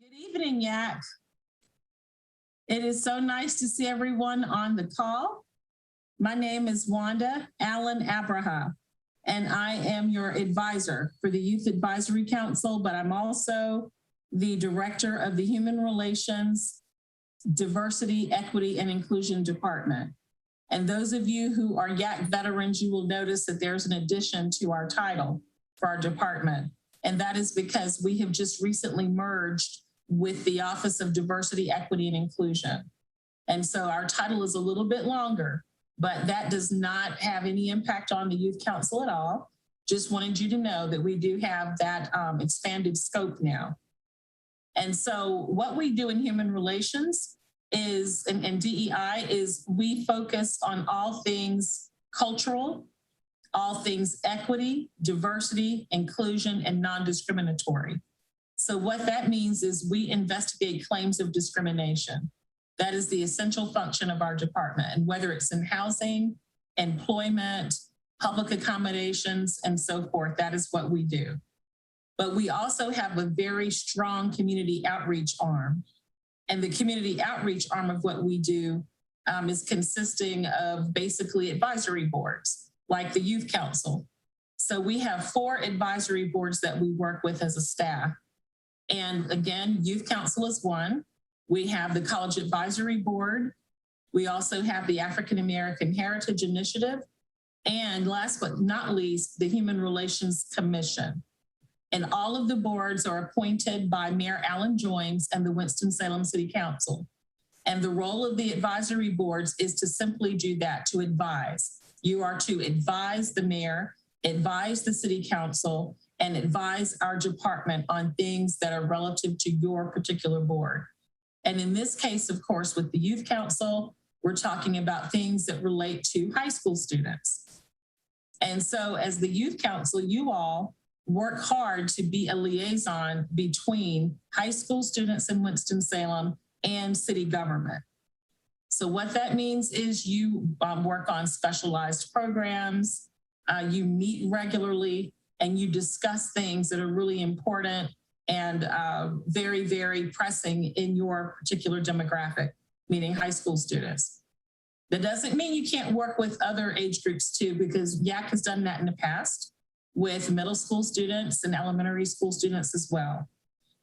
Good evening, YAC. It is so nice to see everyone on the call. My name is Wanda Allen Abraha, and I am your advisor for the Youth Advisory Council, but I'm also the director of the Human Relations, Diversity, Equity, and Inclusion Department. And those of you who are YAC veterans, you will notice that there's an addition to our title for our department. And that is because we have just recently merged with the Office of Diversity, Equity, and Inclusion. And so our title is a little bit longer, but that does not have any impact on the Youth Council at all. Just wanted you to know that we do have that expanded scope now. And so what we do in human relations is, and DEI is, we focus on all things cultural, all things equity, diversity, inclusion, and non-discriminatory. So what that means is we investigate claims of discrimination. That is the essential function of our department. And whether it's in housing, employment, public accommodations, and so forth, that is what we do. But we also have a very strong community outreach arm. And the community outreach arm of what we do is consisting of basically advisory boards, like the Youth Council. So we have 4 advisory boards that we work with as a staff. And again, Youth Council is one. We have the College Advisory Board. We also have the African American Heritage Initiative. And last but not least, the Human Relations Commission. And all of the boards are appointed by Mayor Alan Joynes and the Winston-Salem City Council. And the role of the advisory boards is to simply do that, to advise. You are to advise the mayor, advise the city council, and advise our department on things that are relative to your particular board. And in this case, of course, with the Youth Council, we're talking about things that relate to high school students. And so as the Youth Council, you all work hard to be a liaison between high school students in Winston-Salem and city government. So what that means is you work on specialized programs, you meet regularly, and you discuss things that are really important and very, very pressing in your particular demographic, meaning high school students. That doesn't mean you can't work with other age groups too, because YAC has done that in the past with middle school students and elementary school students as well.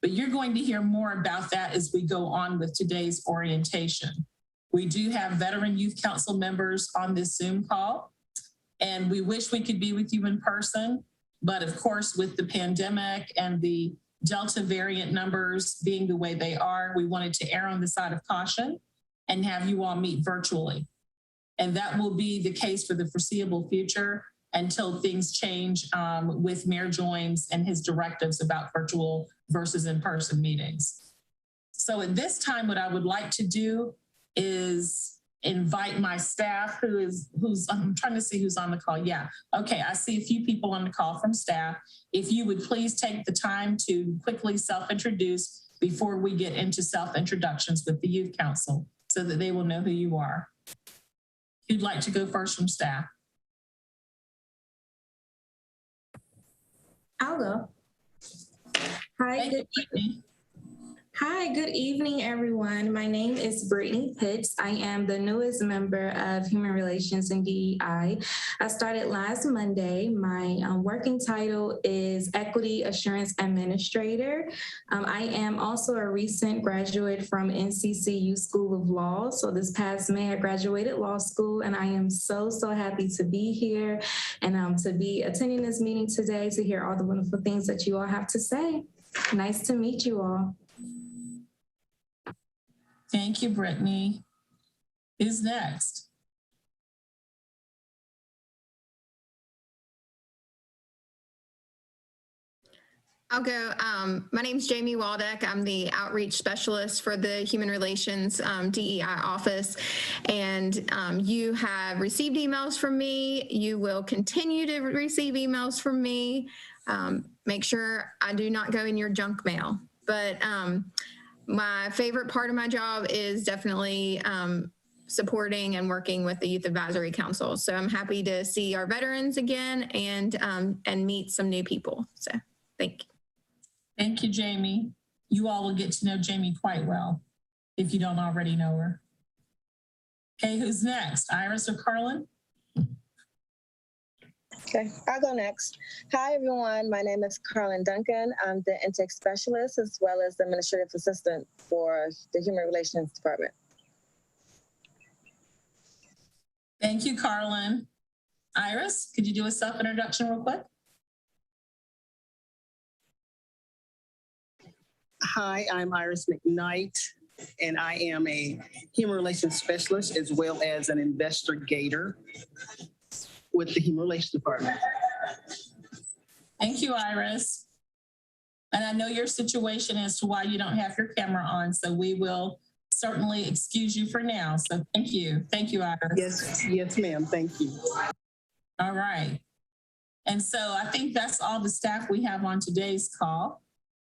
But you're going to hear more about that as we go on with today's orientation. We do have veteran Youth Council members on this Zoom call, and we wish we could be with you in person. But of course, with the pandemic and the Delta variant numbers being the way they are, we wanted to err on the side of caution and have you all meet virtually. And that will be the case for the foreseeable future until things change with Mayor Joynes and his directives about virtual versus in-person meetings. So at this time, what I would like to do is invite my staff I'm trying to see who's on the call. Yeah, okay, I see a few people on the call from staff. If you would please take the time to quickly self-introduce before we get into self-introductions with the Youth Council so that they will know who you are. Who'd like to go first from staff? I'll go. Hi, good evening, everyone. My name is Brittany Pitts. I am the newest member of Human Relations and DEI. I started last Monday. My working title is Equity Assurance Administrator. I am also a recent graduate from NCCU School of Law. So this past May, I graduated law school, and I am so happy to be here and to be attending this meeting today to hear all the wonderful things that you all have to say. Nice to meet you all. Thank you, Brittany. Who's next? I'll go. My name's Jamie Waldek. I'm the outreach specialist for the Human Relations DEI office. And you have received emails from me. You will continue to receive emails from me. Make sure I do not go in your junk mail. But my favorite part of my job is definitely supporting and working with the Youth Advisory Council. So I'm happy to see our veterans again and meet some new people. So thank you. Thank you, Jamie. you all will get to know Jamie quite well if you don't already know her. Okay, who's next? Iris or Carlyn? Okay, I'll go next. Hi, everyone. My name is Carlyn Duncan. I'm the intake specialist as well as the administrative assistant for the Human Relations Department. Thank you, Carlyn. Iris, could you do a self-introduction real quick? Hi, I'm Iris McKnight, and I am a human relations specialist as well as an investigator with the Human Relations Department. Thank you, Iris. And I know your situation as to why you don't have your camera on, so we will certainly excuse you for now. So thank you. Thank you, Iris. Yes, ma'am. Thank you. All right. And so I think that's all the staff we have on today's call.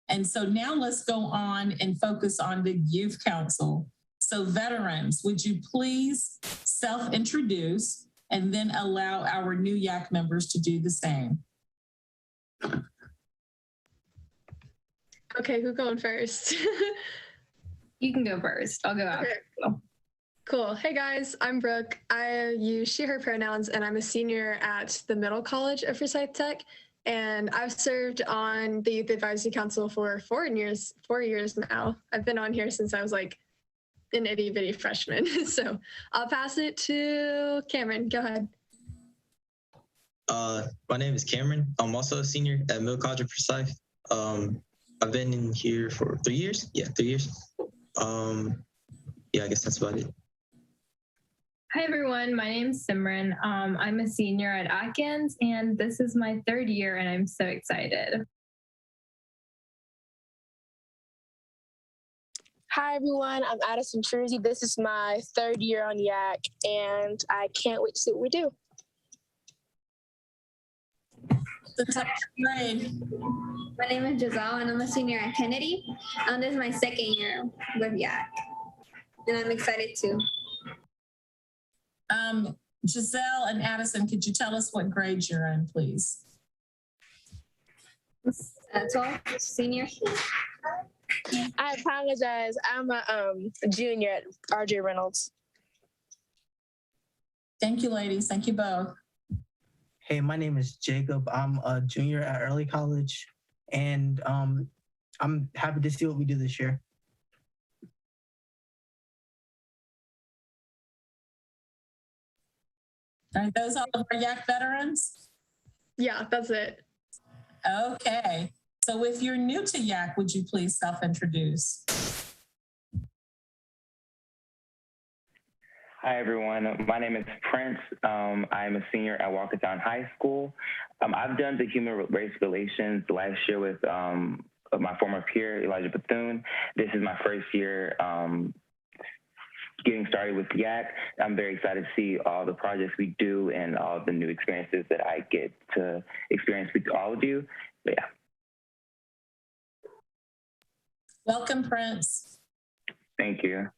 And so now let's go on and focus on the Youth Council. So veterans, would you please self-introduce and then allow our new YAC members to do the same? Okay, who's going first? You can go first. I'll go after. Okay. Cool. Hey guys, I'm Brooke. I use she, her pronouns, and I'm a senior at the Middle College of Forsyth Tech. And I've served on the Youth Advisory Council for 4 years now. I've been on here since I was like an itty bitty freshman. So I'll pass it to Cameron. Go ahead. My name is Cameron. I'm also a senior at Middle College of Forsyth. I've been in here for 3 years. Yeah, 3 years. Yeah, I guess that's about it. Hi everyone, my name's Simran. I'm a senior at Atkins and this is my 3rd year and I'm so excited. Hi, everyone. I'm Addison Truzy. This is my 3rd year on YAC, and I can't wait to see what we do. The top grade. My name is Giselle and I'm a senior at Kennedy. This is my 2nd year with YAC and I'm excited too. Giselle and Addison, could you tell us what grade you're in, please? 12, senior. I apologize. I'm a junior at RJ Reynolds. Thank you, ladies. Thank you both. Hey, my name is Jacob. I'm a junior at Early College, and I'm happy to see what we do this year. Are those all of our YAC veterans? Yeah, that's it. Okay. So if you're new to YAC, would you please self-introduce? Hi, everyone. My name is Prince. I'm a senior at Walkertown High School. I've done the human race relations last year with my former peer, Elijah Bethune. This is my first year getting started with YAC. I'm very excited to see all the projects we do and all the new experiences that I get to experience with all of you. But yeah. Welcome, Prince. Thank you.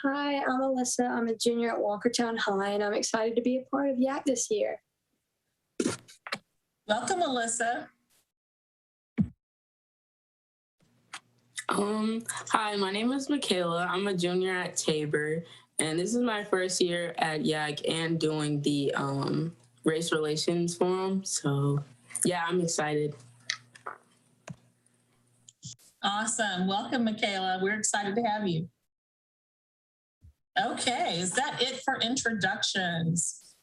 Hi, I'm Alyssa. I'm a junior at Walkertown High, and I'm excited to be a part of YAC this year. Welcome, Alyssa. Hi, my name is Michaela. I'm a junior at Tabor, and this is my first year at YAC and doing the race relations forum. So yeah, I'm excited. Awesome. Welcome, Michaela. We're excited to have you. Okay, is that it for introductions?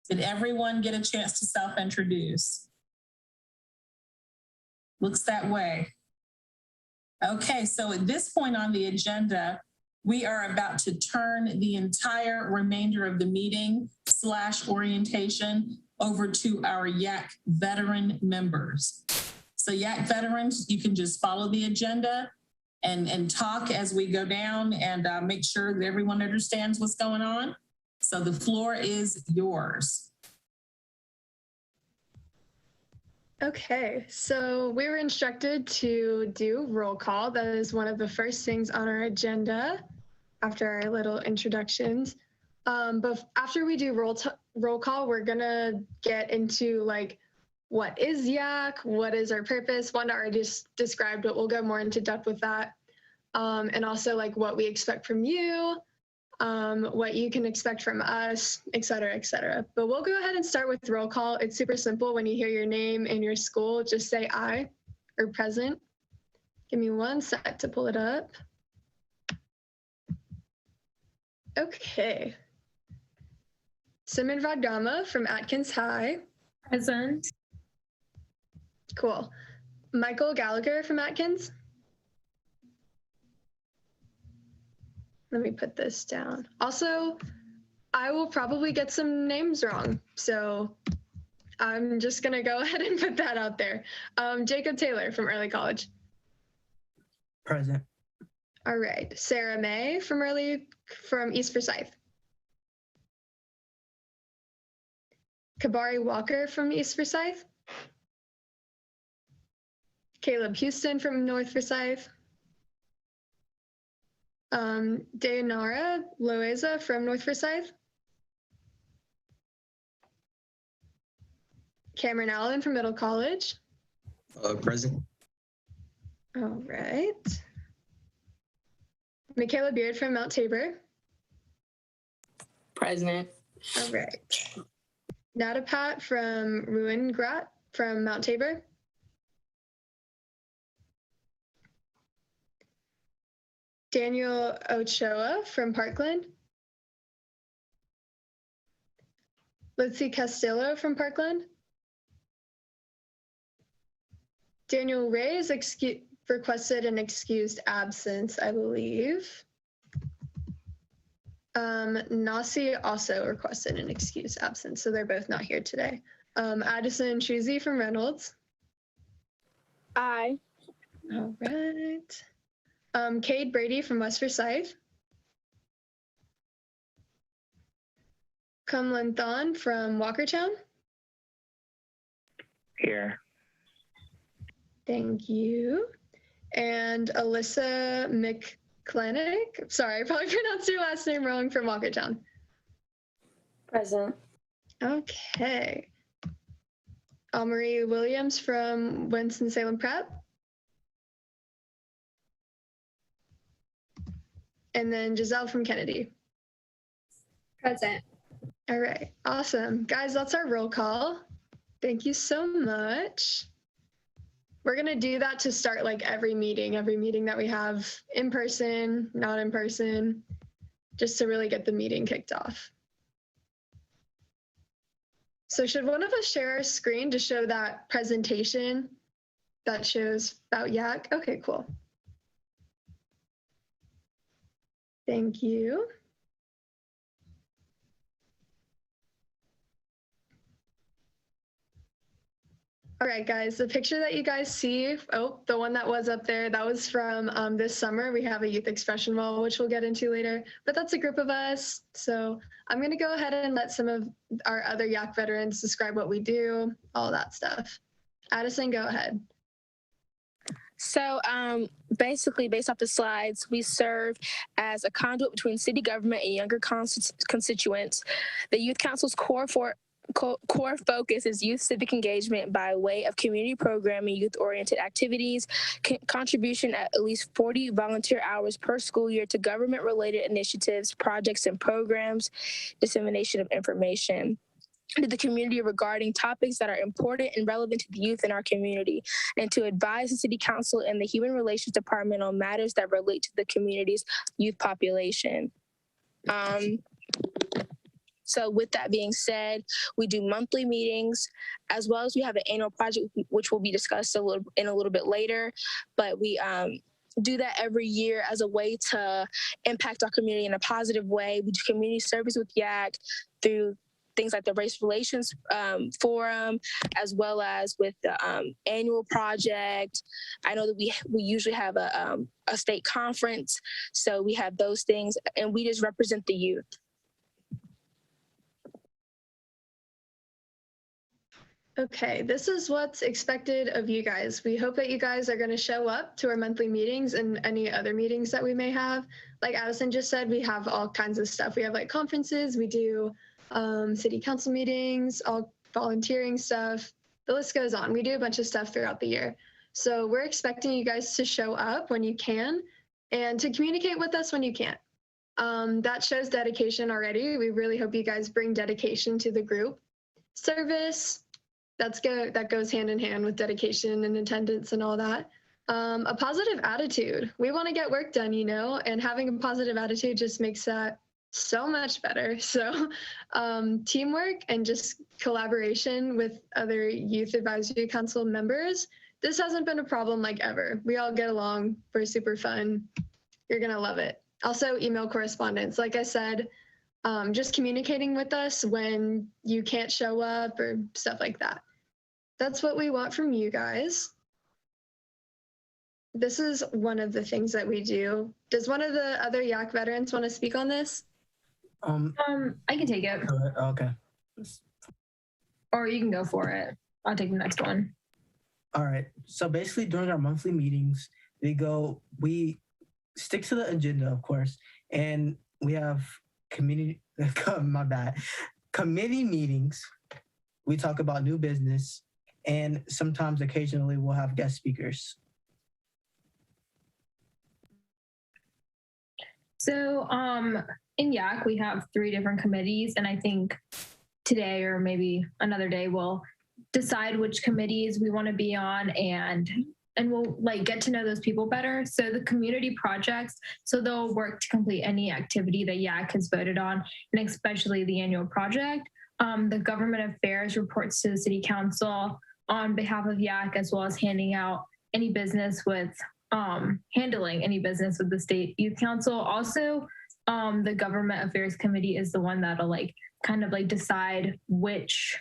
Did everyone get a chance to self-introduce? Looks that way. Okay, so at this point on the agenda, we are about to turn the entire remainder of the meeting / orientation over to our YAC veteran members. So YAC veterans, you can just follow the agenda and talk as we go down and make sure that everyone understands what's going on. So the floor is yours. Okay, so we were instructed to do roll call. That is one of the first things on our agenda after our little introductions. But after we do roll call, we're gonna get into like what is YAC, what is our purpose. Wanda already just described, but we'll go more into depth with that. And also like what we expect from you, what you can expect from us, et cetera, et cetera. But we'll go ahead and start with roll call. It's super simple. When you hear your name and your school, just say aye or present. Give me 1 sec to pull it up. Okay. Simon Vadgama from Atkins High. Present. Cool. Michael Gallagher from Atkins. Let me put this down. Also, I will probably get some names wrong, so I'm just gonna go ahead and put that out there. Jacob Taylor from Early College. Present. All right. Sarah May from East Forsyth. Kabari Walker from East Forsyth. Caleb Houston from North Forsyth. Dayanara Loaiza from North Forsyth. Cameron Allen from Middle College. Present. All right. Michaela Beard from Mount Tabor. Present. All right. Natapat from Ruingrat from Mount Tabor. Daniel Ochoa from Parkland. Litzy Castillo from Parkland. Daniel Ray is requested an excused absence, I believe. Nasi also requested an excused absence, so they're both not here today. Addison Shuzi from Reynolds. Aye. All right. Cade Brady from West Forsyth. Kumlan Thon from Walkertown. Here. Thank you. And Alyssa McClanack. Sorry, I probably pronounced your last name wrong, from Walkertown. Present. Okay. Marie Williams from Winston-Salem Prep. And then Giselle from Kennedy. Present. All right, awesome. Guys, that's our roll call. Thank you so much. We're gonna do that to start like every meeting that we have, in person, not in person, just to really get the meeting kicked off. So should one of us share our screen to show that presentation that shows about YAC? Okay, cool. Thank you. All right, guys, the picture that you guys see, the one that was up there, that was from this summer. We have a youth expression wall, which we'll get into later, but that's a group of us. So I'm gonna go ahead and let some of our other YAC veterans describe what we do, all that stuff. Addison, go ahead. So basically, based off the slides, we serve as a conduit between city government and younger constituents. The Youth Council's core focus is youth civic engagement by way of community programming, youth-oriented activities, contribution at least 40 volunteer hours per school year to government-related initiatives, projects, and programs, dissemination of information to the community regarding topics that are important and relevant to the youth in our community, and to advise the City Council and the Human Relations Department on matters that relate to the community's youth population. So with that being said, we do monthly meetings, as well as we have an annual project, which will be discussed in a little bit later, but we do that every year as a way to impact our community in a positive way. We do community service with YAC through things like the Race Relations Forum, as well as with the annual project. I know that we usually have a state conference, so we have those things, and we just represent the youth. Okay, this is what's expected of you guys. We hope that you guys are going to show up to our monthly meetings and any other meetings that we may have. Like Addison just said, we have all kinds of stuff. We have like conferences, we do city council meetings, all volunteering stuff, The list goes on. We do a bunch of stuff throughout the year. So we're expecting you guys to show up when you can and to communicate with us when you can't. That shows dedication already. We really hope you guys bring dedication to the group. Service, that goes hand in hand with dedication and attendance and all that. A positive attitude. We want to get work done, you know, and having a positive attitude just makes that so much better. So teamwork and just collaboration with other youth advisory council members. This hasn't been a problem like ever. We all get along. We're super fun. You're going to love it. Also, email correspondence. Like I said, just communicating with us when you can't show up or stuff like that. That's what we want from you guys. This is one of the things that we do. Does one of the other YAC veterans want to speak on this? I can take it. Okay. Or you can go for it. I'll take the next one. All right. So basically during our monthly meetings, we stick to the agenda, of course, and we have committee meetings. We talk about new business, and sometimes occasionally we'll have guest speakers. So in YAC, we have 3 different committees, and I think today or maybe another day we'll decide which committees we want to be on, and we'll like get to know those people better. So the community projects, so they'll work to complete any activity that YAC has voted on, and especially the annual project. The government affairs reports to the city council on behalf of YAC, as well as handing out any business with handling any business with the state youth council. Also, the government affairs committee is the one that'll kind of decide which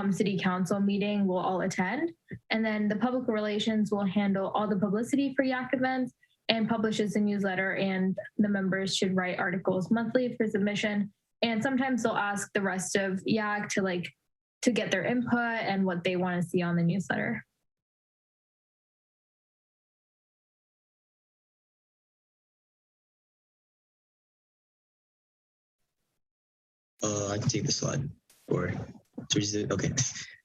city council meeting we'll all attend. And then the public relations will handle all the publicity for YAC events and publishes a newsletter, and the members should write articles monthly for submission. And sometimes they'll ask the rest of YAC to get their input and what they want to see on the newsletter. I can take the slide or okay.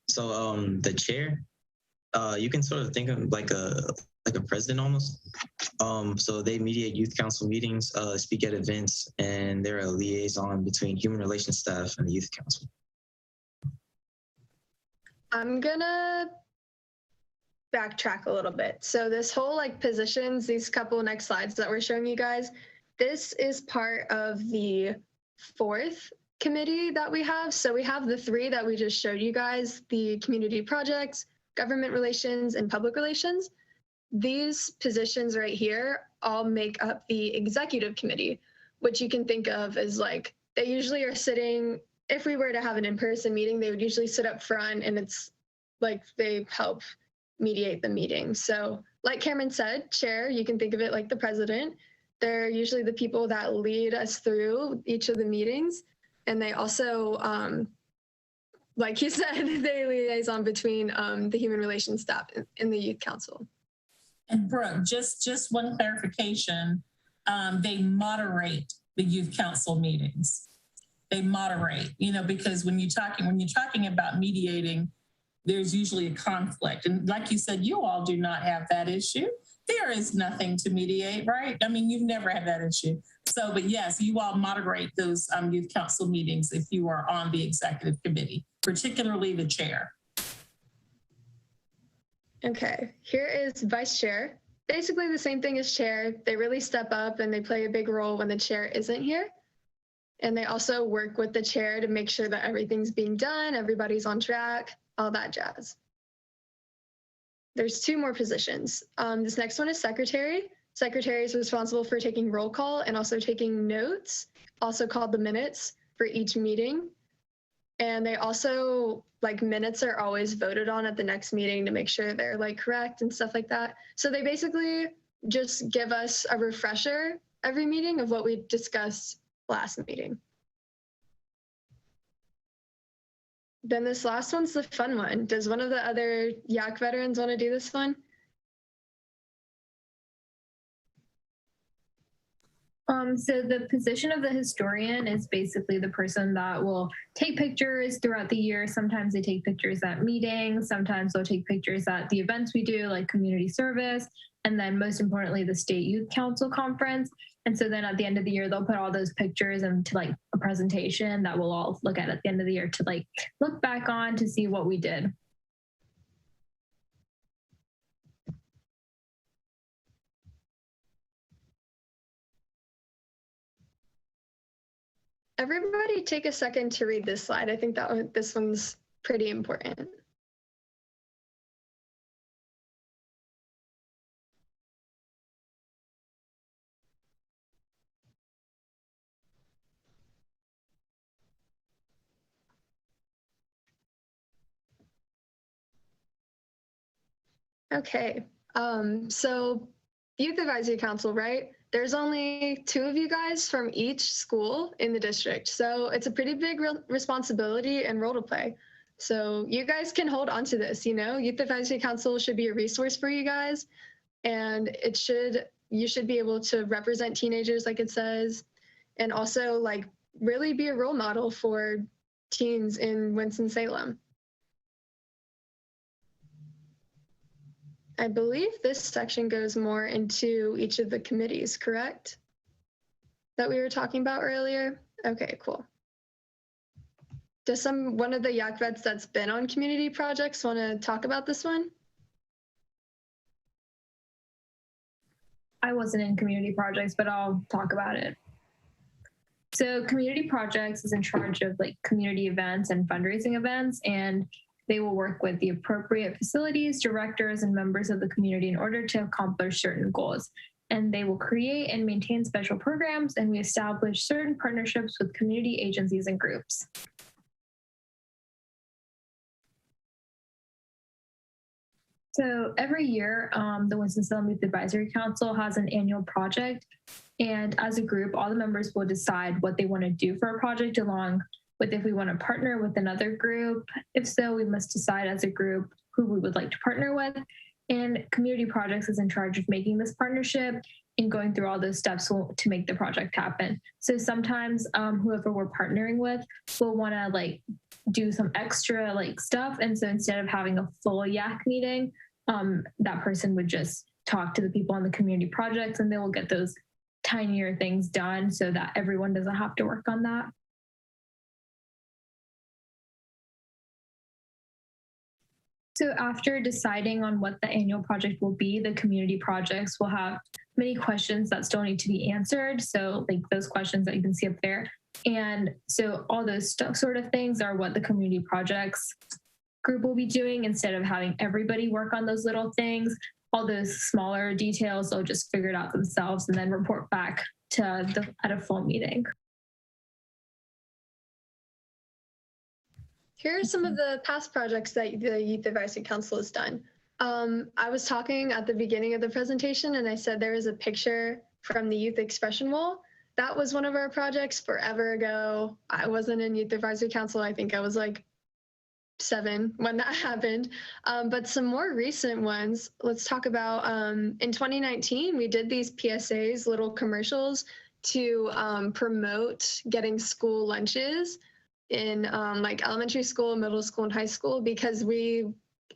So the chair, you can sort of think of like a president almost. So they mediate youth council meetings, speak at events, and they're a liaison between human relations staff and the youth council. I'm gonna backtrack a little bit. So this whole positions, these couple next slides that we're showing you guys, this is part of the 4th committee that we have. So we have the 3 that we just showed you guys, the community projects, government relations, and public relations. These positions right here all make up the executive committee, which you can think of as they usually are sitting, if we were to have an in-person meeting, they would usually sit up front, and it's they help mediate the meeting. So like Cameron said, chair, you can think of it like the president. They're usually the people that lead us through each of the meetings. And they also, like you said, they liaison between the human relations staff and the youth council. And Brooke, just one clarification, they moderate the youth council meetings. They moderate, because when you're talking about mediating, there's usually a conflict. And like you said, you all do not have that issue. There is nothing to mediate, right? I mean, you've never had that issue. So, but yes, you all moderate those youth council meetings if you are on the executive committee, particularly the chair. Okay, here is vice chair. Basically the same thing as chair. They really step up and they play a big role when the chair isn't here. And they also work with the chair to make sure that everything's being done, everybody's on track, all that jazz. There's 2 more positions. This next one is secretary. Secretary is responsible for taking roll call and also taking notes, also called the minutes for each meeting. And they also, minutes are always voted on at the next meeting to make sure they're correct and stuff like that. So they basically just give us a refresher every meeting of what we discussed last meeting. Then this last one's the fun one. Does one of the other YAC veterans want to do this one? So the position of the historian is basically the person that will take pictures throughout the year. Sometimes they take pictures at meetings. Sometimes they'll take pictures at the events we do, like community service. And then most importantly, the State Youth Council Conference. And so then at the end of the year, they'll put all those pictures into like a presentation that we'll all look at the end of the year to like look back on to see what we did. Everybody take a second to read this slide. I think that this one's pretty important. Okay, so Youth Advisory Council, right? There's only 2 of you guys from each school in the district. So it's a pretty big responsibility and role to play. So you guys can hold on to this, Youth Advisory Council should be a resource for you guys. And you should be able to represent teenagers like it says, and also like really be a role model for teens in Winston-Salem. I believe this section goes more into each of the committees, correct? That we were talking about earlier? Okay, cool. Does one of the YAC vets that's been on community projects want to talk about this one? I wasn't in community projects, but I'll talk about it. So community projects is in charge of like community events and fundraising events, and they will work with the appropriate facilities, directors, and members of the community in order to accomplish certain goals. And they will create and maintain special programs, and we establish certain partnerships with community agencies and groups. So every year, the Winston-Salem Youth Advisory Council has an annual project. And as a group, all the members will decide what they want to do for a project along with if we want to partner with another group. If so, we must decide as a group who we would like to partner with. And community projects is in charge of making this partnership and going through all those steps to make the project happen. So sometimes whoever we're partnering with will want to like do some extra like stuff. And so instead of having a full YAC meeting, that person would just talk to the people on the community projects, and they will get those tinier things done so that everyone doesn't have to work on that. So after deciding on what the annual project will be, the community projects will have many questions that still need to be answered. So like those questions that you can see up there. And so all those sort of things are what the community projects group will be doing. Instead of having everybody work on those little things, all those smaller details, they'll just figure it out themselves and then report back to at a full meeting. Here are some of the past projects that the Youth Advisory Council has done. I was talking at the beginning of the presentation and I said there is a picture from the Youth Expression Wall. That was one of our projects forever ago. I wasn't in Youth Advisory Council. I think I was like 7 when that happened. But some more recent ones, let's talk about in 2019, we did these PSAs, little commercials to promote getting school lunches in like elementary school, middle school, and high school, because we,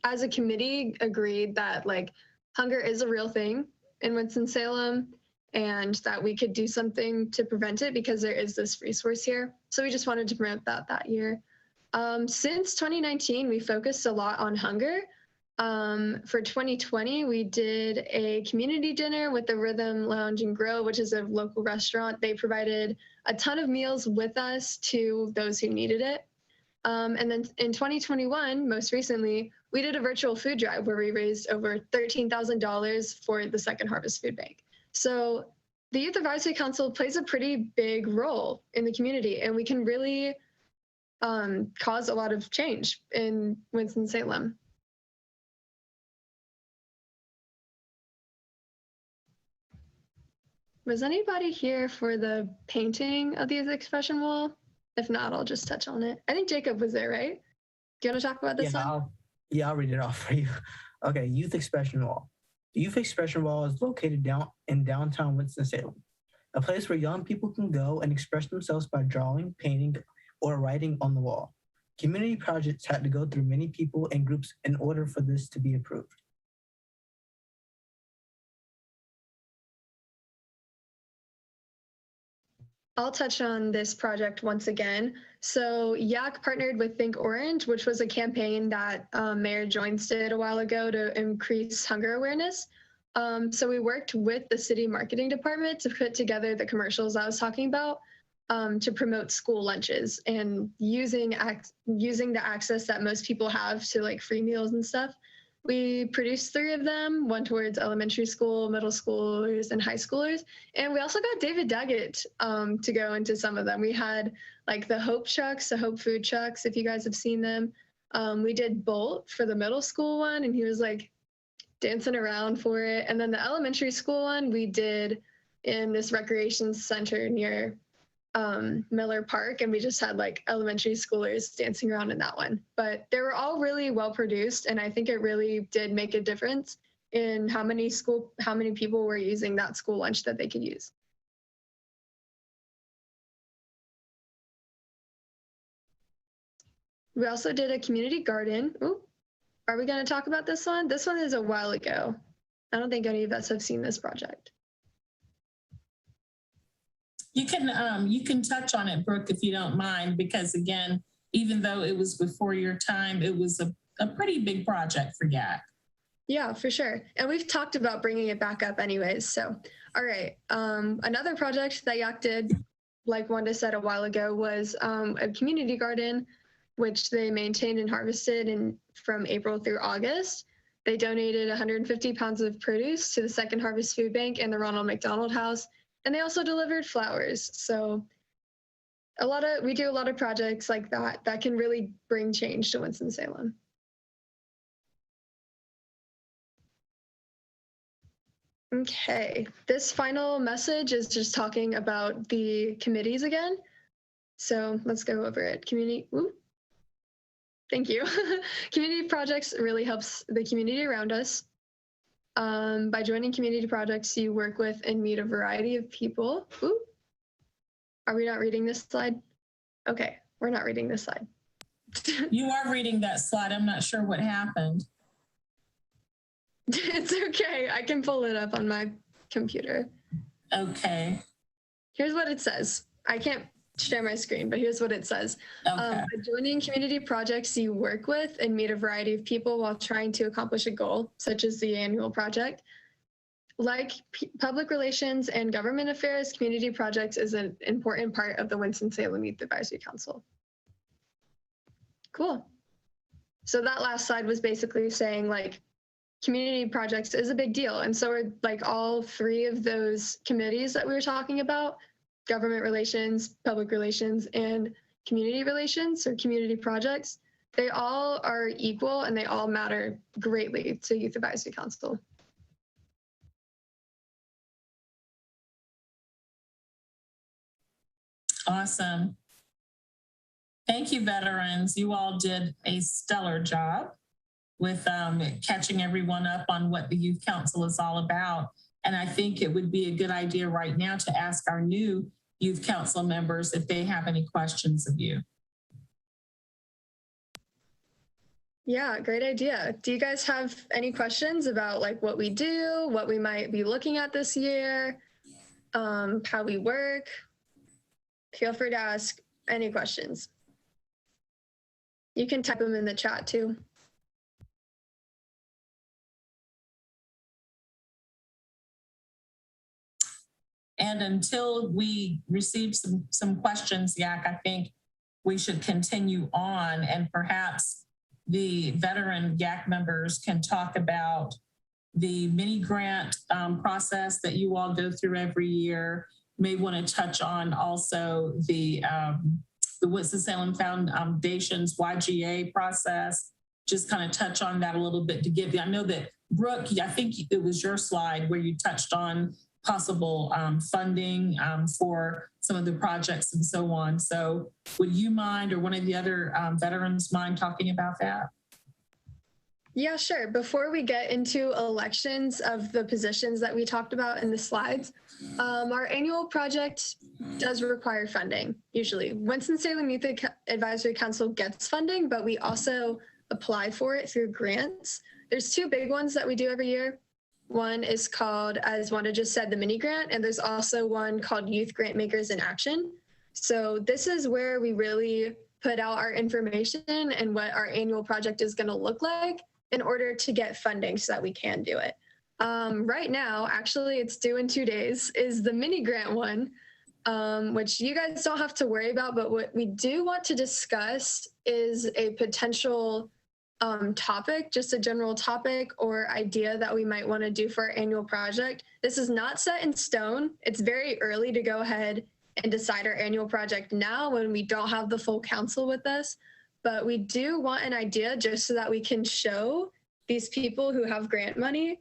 as a committee, agreed that like hunger is a real thing in Winston-Salem and that we could do something to prevent it because there is this resource here. So we just wanted to promote that year. Since 2019, we focused a lot on hunger. For 2020, we did a community dinner with the Rhythm Lounge and Grill, which is a local restaurant. They provided a ton of meals with us to those who needed it. And then in 2021, most recently, we did a virtual food drive where we raised over $13,000 for the Second Harvest Food Bank. So the Youth Advisory Council plays a pretty big role in the community, and we can really cause a lot of change in Winston-Salem. Was anybody here for the painting of the Youth Expression Wall? If not, I'll just touch on it. I think Jacob was there, right? Do you want to talk about this one? I'll read it off for you. Okay, Youth Expression Wall. The Youth Expression Wall is located in downtown Winston-Salem. a place where young people can go and express themselves by drawing, painting, or writing on the wall. Community projects had to go through many people and groups in order for this to be approved. I'll touch on this project once again. So YAC partnered with Think Orange, which was a campaign that Mayor Joynes did a while ago to increase hunger awareness. So we worked with the city marketing department to put together the commercials I was talking about to promote school lunches and using the access that most people have to like free meals and stuff. We produced 3 of them, one towards elementary school, middle schoolers, and high schoolers. And we also got David Daggett to go into some of them. We had like the Hope trucks, the Hope food trucks, if you guys have seen them. We did Bolt for the middle school one, and he was like dancing around for it. And then the elementary school one we did in this recreation center near Miller Park, and we just had like elementary schoolers dancing around in that one. But they were all really well produced, and I think it really did make a difference in how many people were using that school lunch that they could use. We also did a community garden. Ooh, are we going to talk about this one? This one is a while ago. I don't think any of us have seen this project. You can touch on it, Brooke, if you don't mind, because again, even though it was before your time, it was a pretty big project for YAC. Yeah, for sure. And we've talked about bringing it back up anyways. So, all right. Another project that YAC did, like Wanda said a while ago, was a community garden, which they maintained and harvested from April through August. They donated 150 pounds of produce to the Second Harvest Food Bank and the Ronald McDonald House. And they also delivered flowers. So we do a lot of projects like that can really bring change to Winston-Salem. Okay, this final message is just talking about the committees again. So let's go over it. Thank you. Community projects really helps the community around us. By joining community projects, you work with and meet a variety of people. Ooh. Are we not reading this slide? Okay, we're not reading this slide. You are reading that slide. I'm not sure what happened. It's okay. I can pull it up on my computer. Okay. Here's what it says. I can't share my screen, but here's what it says. Okay. By joining community projects, you work with and meet a variety of people while trying to accomplish a goal, such as the annual project. Like public relations and government affairs, community projects is an important part of the Winston-Salem Youth Advisory Council. Cool. So that last slide was basically saying like community projects is a big deal. And so are like all 3 of those committees that we were talking about, government relations, public relations, and community relations or community projects, they all are equal and they all matter greatly to Youth Advisory Council. Awesome. Thank you, veterans. You all did a stellar job with catching everyone up on what the Youth Council is all about. And I think it would be a good idea right now to ask our new Youth Council members if they have any questions of you. Yeah, great idea. Do you guys have any questions about like what we do, what we might be looking at this year, how we work? Feel free to ask any questions. You can type them in the chat too. And until we receive some questions, YAC, I think we should continue on, and perhaps the veteran YAC members can talk about the mini grant process that you all go through every year. May want to touch on also the Winston-Salem Foundation's YGA process. Just kind of touch on that a little bit to give you. I know that Brooke, I think it was your slide where you touched on possible funding for some of the projects and so on. So would you mind, or one of the other veterans mind talking about that? Yeah, sure. Before we get into elections of the positions that we talked about in the slides, our annual project does require funding, usually. Winston-Salem Youth Advisory Council gets funding, but we also apply for it through grants. There's two big ones that we do every year. One is called, as Wanda just said, the mini grant, and there's also one called Youth Grant Makers in Action. So this is where we really put out our information and what our annual project is going to look like in order to get funding so that we can do it. Right now, actually, it's due in 2 days, is the mini grant one, which you guys don't have to worry about, but what we do want to discuss is a potential topic, just a general topic or idea that we might want to do for our annual project. This is not set in stone. It's very early to go ahead and decide our annual project now when we don't have the full council with us. But we do want an idea just so that we can show these people who have grant money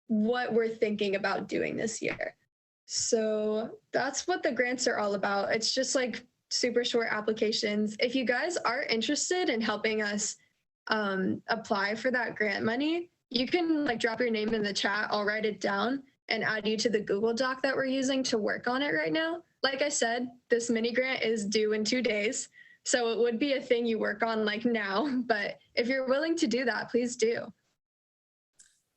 what we're thinking about doing this year. So that's what the grants are all about. It's just like super short applications. If you guys are interested in helping us apply for that grant money, you can like drop your name in the chat. I'll write it down and add you to the Google Doc that we're using to work on it right now. Like I said, this mini grant is due in 2 days. So it would be a thing you work on like now, but if you're willing to do that, please do.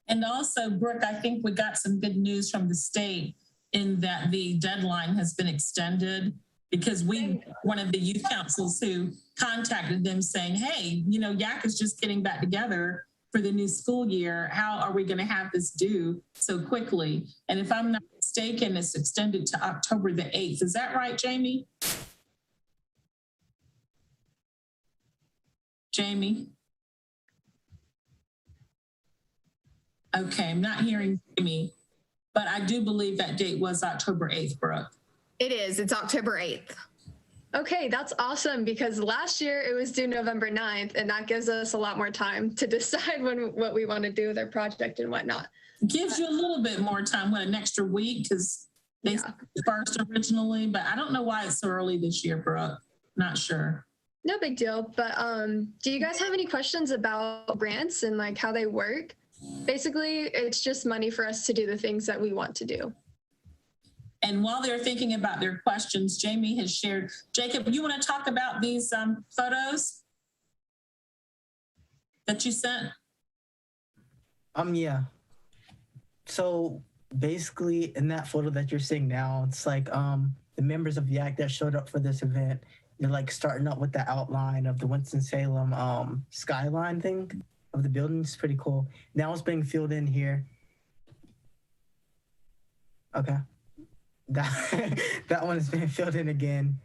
And also, Brooke, I think we got some good news from the state in that the deadline has been extended, because one of the youth councils who contacted them saying, hey, you know, YAC is just getting back together for the new school year. How are we going to have this due so quickly? And if I'm not mistaken, it's extended to October the 8th. Is that right, Jamie? Jamie? Okay, I'm not hearing Jamie, but I do believe that date was October 8th, Brooke. It is. It's October 8th. Okay, that's awesome, because last year it was due November 9th, and that gives us a lot more time to decide what we want to do with our project and whatnot. Gives you a little bit more time, an extra week, because they first originally, but I don't know why it's so early this year, Brooke. Not sure. No big deal, but do you guys have any questions about grants and like how they work? Basically, it's just money for us to do the things that we want to do. And while they're thinking about their questions, Jamie has shared. Jacob, you want to talk about these photos that you sent? Yeah. So basically, in that photo that you're seeing now, it's like the members of YAC that showed up for this event. They're like starting up with the outline of the Winston-Salem skyline thing of the building. It's pretty cool. Now it's being filled in here. Okay. That one is being filled in again.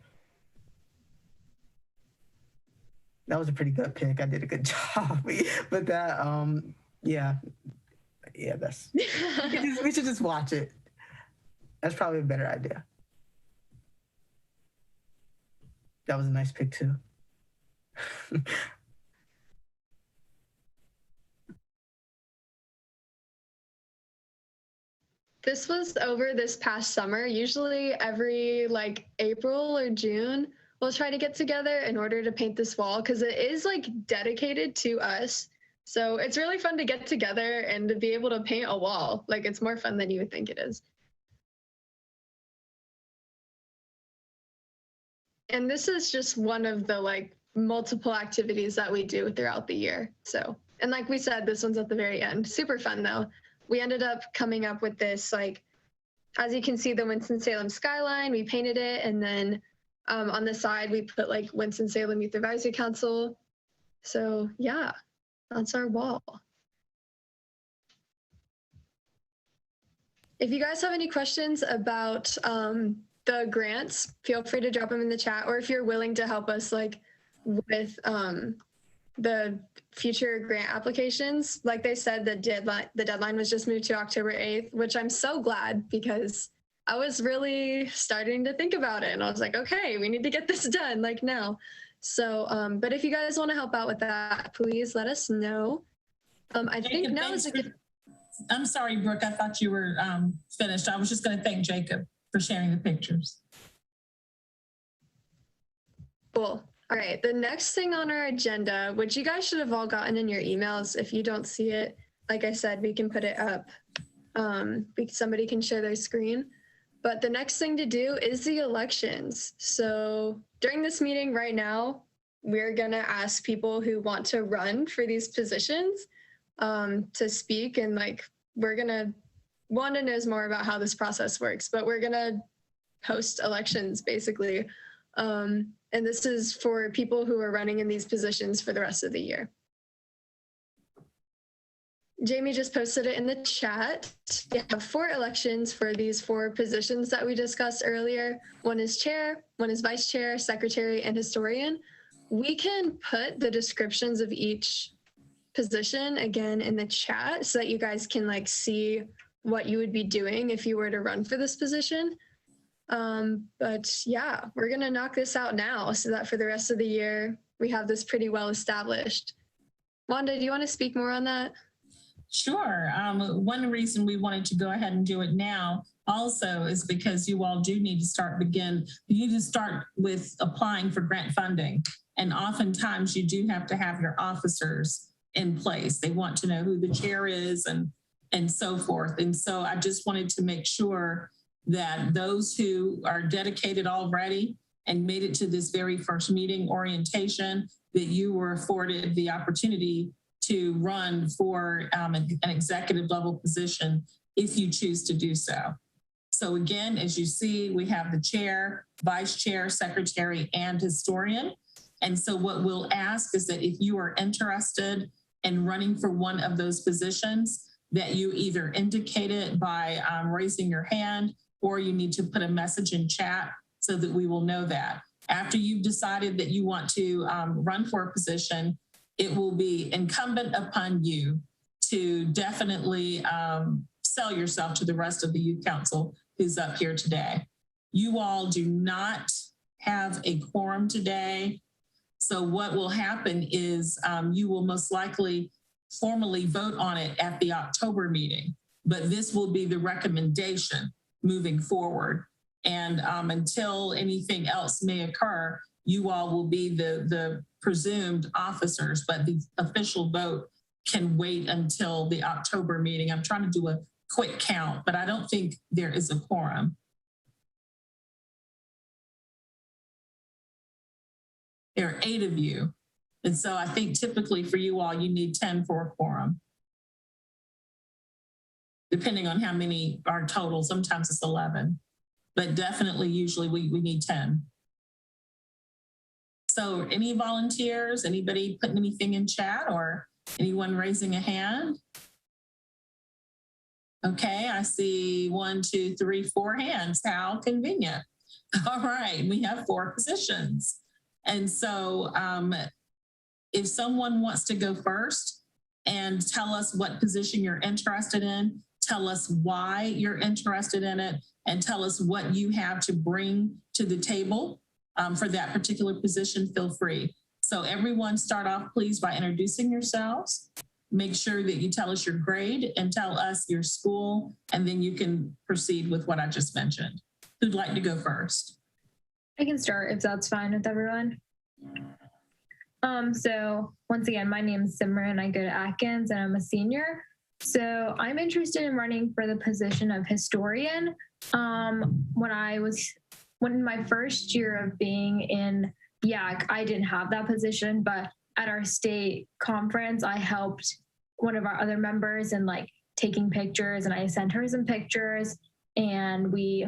That was a pretty good pick. I did a good job. But that, yeah, that's, we should just watch it. That's probably a better idea. That was a nice pick too. This was over this past summer. Usually every like April or June, we'll try to get together in order to paint this wall, because it is like dedicated to us. So it's really fun to get together and to be able to paint a wall. Like, it's more fun than you would think it is. And this is just one of the like multiple activities that we do throughout the year. So, and like we said, this one's at the very end. Super fun though. We ended up coming up with this, like, as you can see, the Winston-Salem skyline, we painted it. And then on the side, we put like Winston-Salem Youth Advisory Council. So yeah, that's our wall. If you guys have any questions about the grants, feel free to drop them in the chat, or if you're willing to help us like with the future grant applications, like they said, the deadline was just moved to October 8th, which I'm so glad, because I was really starting to think about it and I was like, okay, we need to get this done like now. So, but if you guys want to help out with that, please let us know. I think now is a good. I'm sorry, Brooke, I thought you were finished. I was just going to thank Jacob for sharing the pictures. Cool. All right, the next thing on our agenda, which you guys should have all gotten in your emails. If you don't see it, like I said, we can put it up. Somebody can share their screen. But the next thing to do is the elections. So during this meeting right now, we're gonna ask people who want to run for these positions to speak, and like Wanda knows more about how this process works, but we're gonna host elections basically. And this is for people who are running in these positions for the rest of the year. Jamie just posted it in the chat. We have 4 elections for these 4 positions that we discussed earlier. One is chair, one is vice chair, secretary, and historian. We can put the descriptions of each position again in the chat so that you guys can like see what you would be doing if you were to run for this position. But yeah, we're gonna knock this out now so that for the rest of the year, we have this pretty well established. Wanda, do you want to speak more on that? Sure. One reason we wanted to go ahead and do it now also is because you all do need to start with applying for grant funding. And oftentimes you do have to have your officers in place. They want to know who the chair is and so forth. And so I just wanted to make sure that those who are dedicated already and made it to this very first meeting orientation, that you were afforded the opportunity to run for an executive level position if you choose to do so. So again, as you see, we have the chair, vice chair, secretary, and historian. And so what we'll ask is that if you are interested in running for one of those positions, that you either indicate it by raising your hand, or you need to put a message in chat so that we will know that. After you've decided that you want to run for a position, it will be incumbent upon you to definitely sell yourself to the rest of the youth council who's up here today. You all do not have a quorum today. So what will happen is you will most likely formally vote on it at the October meeting, but this will be the recommendation moving forward. And until anything else may occur, you all will be the presumed officers, but the official vote can wait until the October meeting. I'm trying to do a quick count, but I don't think there is a quorum. There are 8 of you. And so I think typically for you all, you need 10 for a quorum. Depending on how many are total, sometimes it's 11, but definitely usually we need 10. So any volunteers, anybody putting anything in chat or anyone raising a hand? Okay, I see 1, 2, 3, 4 hands. How convenient. All right, we have 4 positions. And so if someone wants to go first and tell us what position you're interested in, tell us why you're interested in it, and tell us what you have to bring to the table for that particular position, feel free. So everyone start off please by introducing yourselves. Make sure that you tell us your grade and tell us your school, and then you can proceed with what I just mentioned. Who'd like to go first? I can start if that's fine with everyone. So once again, my name is Simran. I go to Atkins and I'm a senior. So I'm interested in running for the position of historian. When my first year of being in YAC, I didn't have that position, but at our state conference, I helped one of our other members in like taking pictures, and I sent her some pictures, and we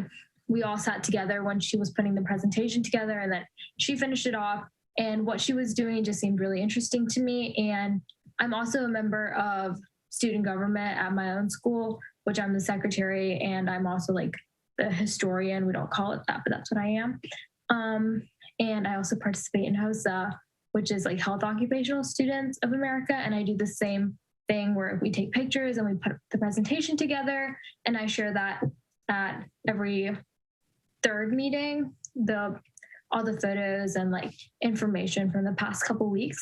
all sat together when she was putting the presentation together, and then she finished it off, and what she was doing just seemed really interesting to me. And I'm also a member of student government at my own school, which I'm the secretary, and I'm also like the historian. We don't call it that, but that's what I am. And I also participate in HOSA, which is like Health Occupational Students of America. And I do the same thing where we take pictures and we put the presentation together, and I share that at every 3rd meeting, all the photos and like information from the past couple weeks.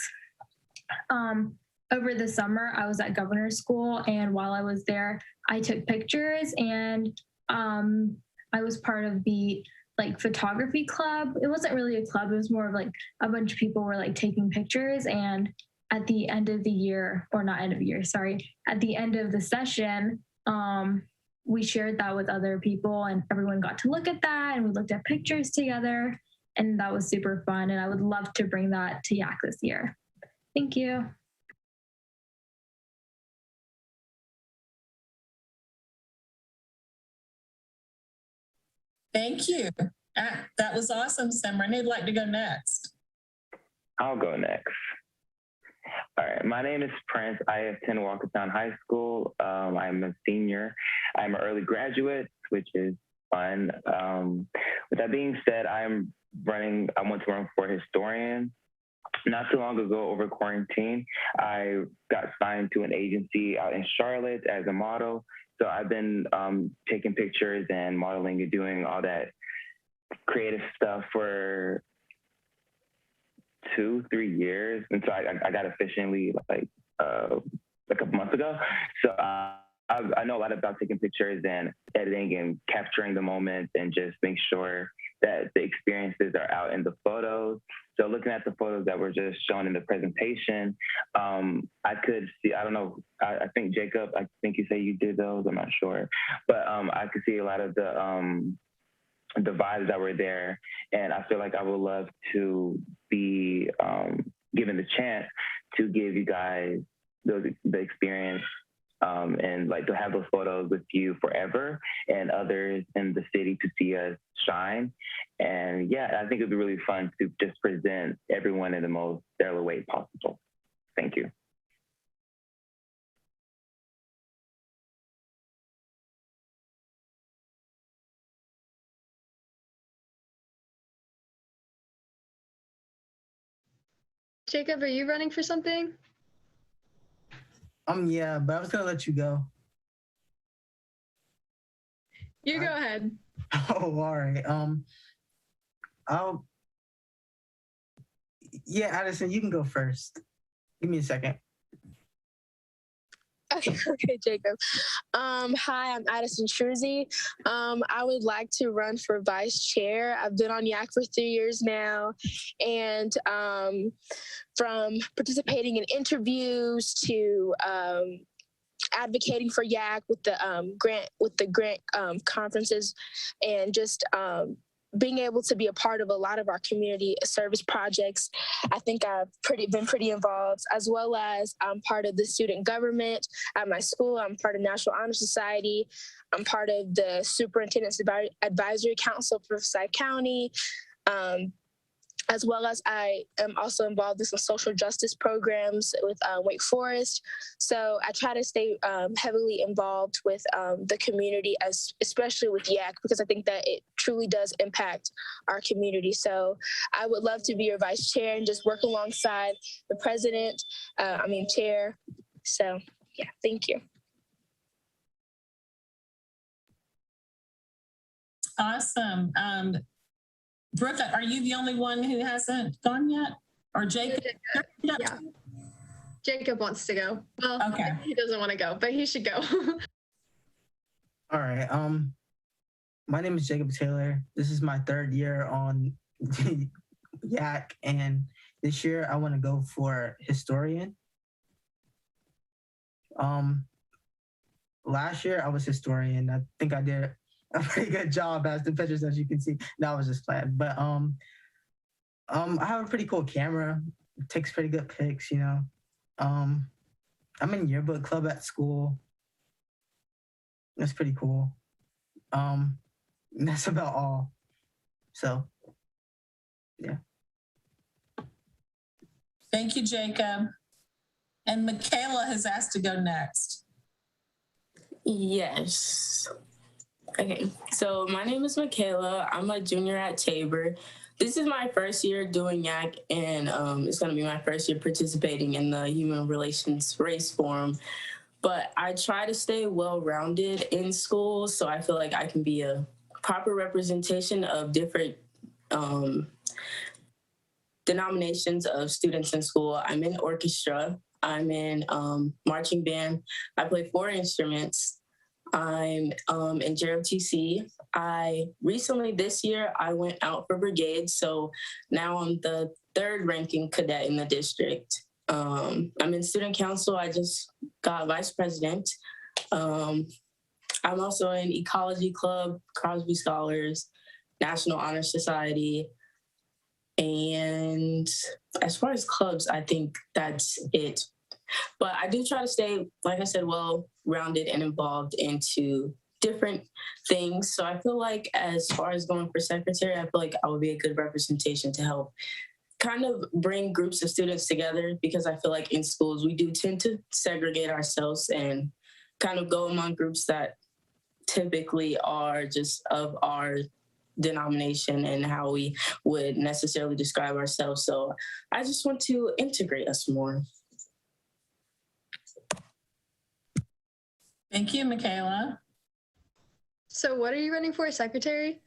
Over the summer, I was at governor's school, and while I was there, I took pictures, and I was part of the like photography club. It wasn't really a club. It was more of like a bunch of people were like taking pictures, and at the end of the year, or not end of the year, sorry, at the end of the session, we shared that with other people and everyone got to look at that and we looked at pictures together, and that was super fun. And I would love to bring that to YAC this year. Thank you. Thank you. That was awesome, Simran. Who'd like to go next? I'll go next. All right, my name is Prince. I attend Walkertown High School. I'm a senior. I'm an early graduate, which is fun. With that being said, I want to run for historian. Not too long ago, over quarantine, I got signed to an agency out in Charlotte as a model. So I've been taking pictures and modeling and doing all that creative stuff for 2-3 years, and so I got efficiently like a couple months ago. So I know a lot about taking pictures and editing and capturing the moments and just make sure that the experiences are out in the photos. So looking at the photos that were just shown in the presentation, I could see, I don't know, I think Jacob, I think you say you did those, I'm not sure, but I could see a lot of the vibes that were there. And I feel like I would love to be given the chance to give you guys the experience and like to have those photos with you forever and others in the city to see us shine. And yeah, I think it'd be really fun to just present everyone in the most stellar way possible. Thank you. Jacob, are you running for something? Yeah, but I was gonna let you go. You go ahead. Oh, all right. Yeah, Addison, you can go first. Give me a second. Okay, Jacob. Hi, I'm Addison Schurzy. I would like to run for vice chair. I've been on YAC for 3 years now, and from participating in interviews to advocating for YAC with the grant conferences, and just being able to be a part of a lot of our community service projects. I think I've been pretty involved, as well as I'm part of the student government at my school. I'm part of National Honor Society. I'm part of the Superintendent's Advisory Council for Forsyth County. As well as I am also involved in some social justice programs with Wake Forest. So I try to stay heavily involved with the community, especially with YAC, because I think that it truly does impact our community. So I would love to be your vice chair and just work alongside the president, chair. So yeah, thank you. Awesome. Brooke, are you the only one who hasn't gone yet? Or Jacob? Yeah. Jacob wants to go. Well, okay. He doesn't want to go, but he should go. All right. My name is Jacob Taylor. This is my 3rd year on YAC, and this year I want to go for historian. Last year I was historian. I think I did a pretty good job, as the pictures, as you can see. That was just planned, but I have a pretty cool camera. It takes pretty good pics, you know. I'm in yearbook club at school. That's pretty cool. That's about all. So, yeah. Thank you, Jacob. And Michaela has asked to go next. Yes. Okay, so my name is Michaela. I'm a junior at Tabor. This is my first year doing YAC, and it's going to be my first year participating in the Human Relations Race Forum. But I try to stay well-rounded in school, so I feel like I can be a proper representation of different denominations of students in school. I'm in orchestra. I'm in marching band. I play 4 instruments. I'm in JROTC. this year, I went out for brigade. So now I'm the 3rd ranking cadet in the district. I'm in student council. I just got vice president. I'm also in ecology club, Crosby Scholars, National Honor Society. And as far as clubs, I think that's it. But I do try to stay, like I said, well-rounded and involved into different things. So I feel like as far as going for secretary, I feel like I would be a good representation to help kind of bring groups of students together, because I feel like in schools, we do tend to segregate ourselves and kind of go among groups that typically are just of our denomination and how we would necessarily describe ourselves. So I just want to integrate us more. Thank you, Michaela. So what are you running for, secretary?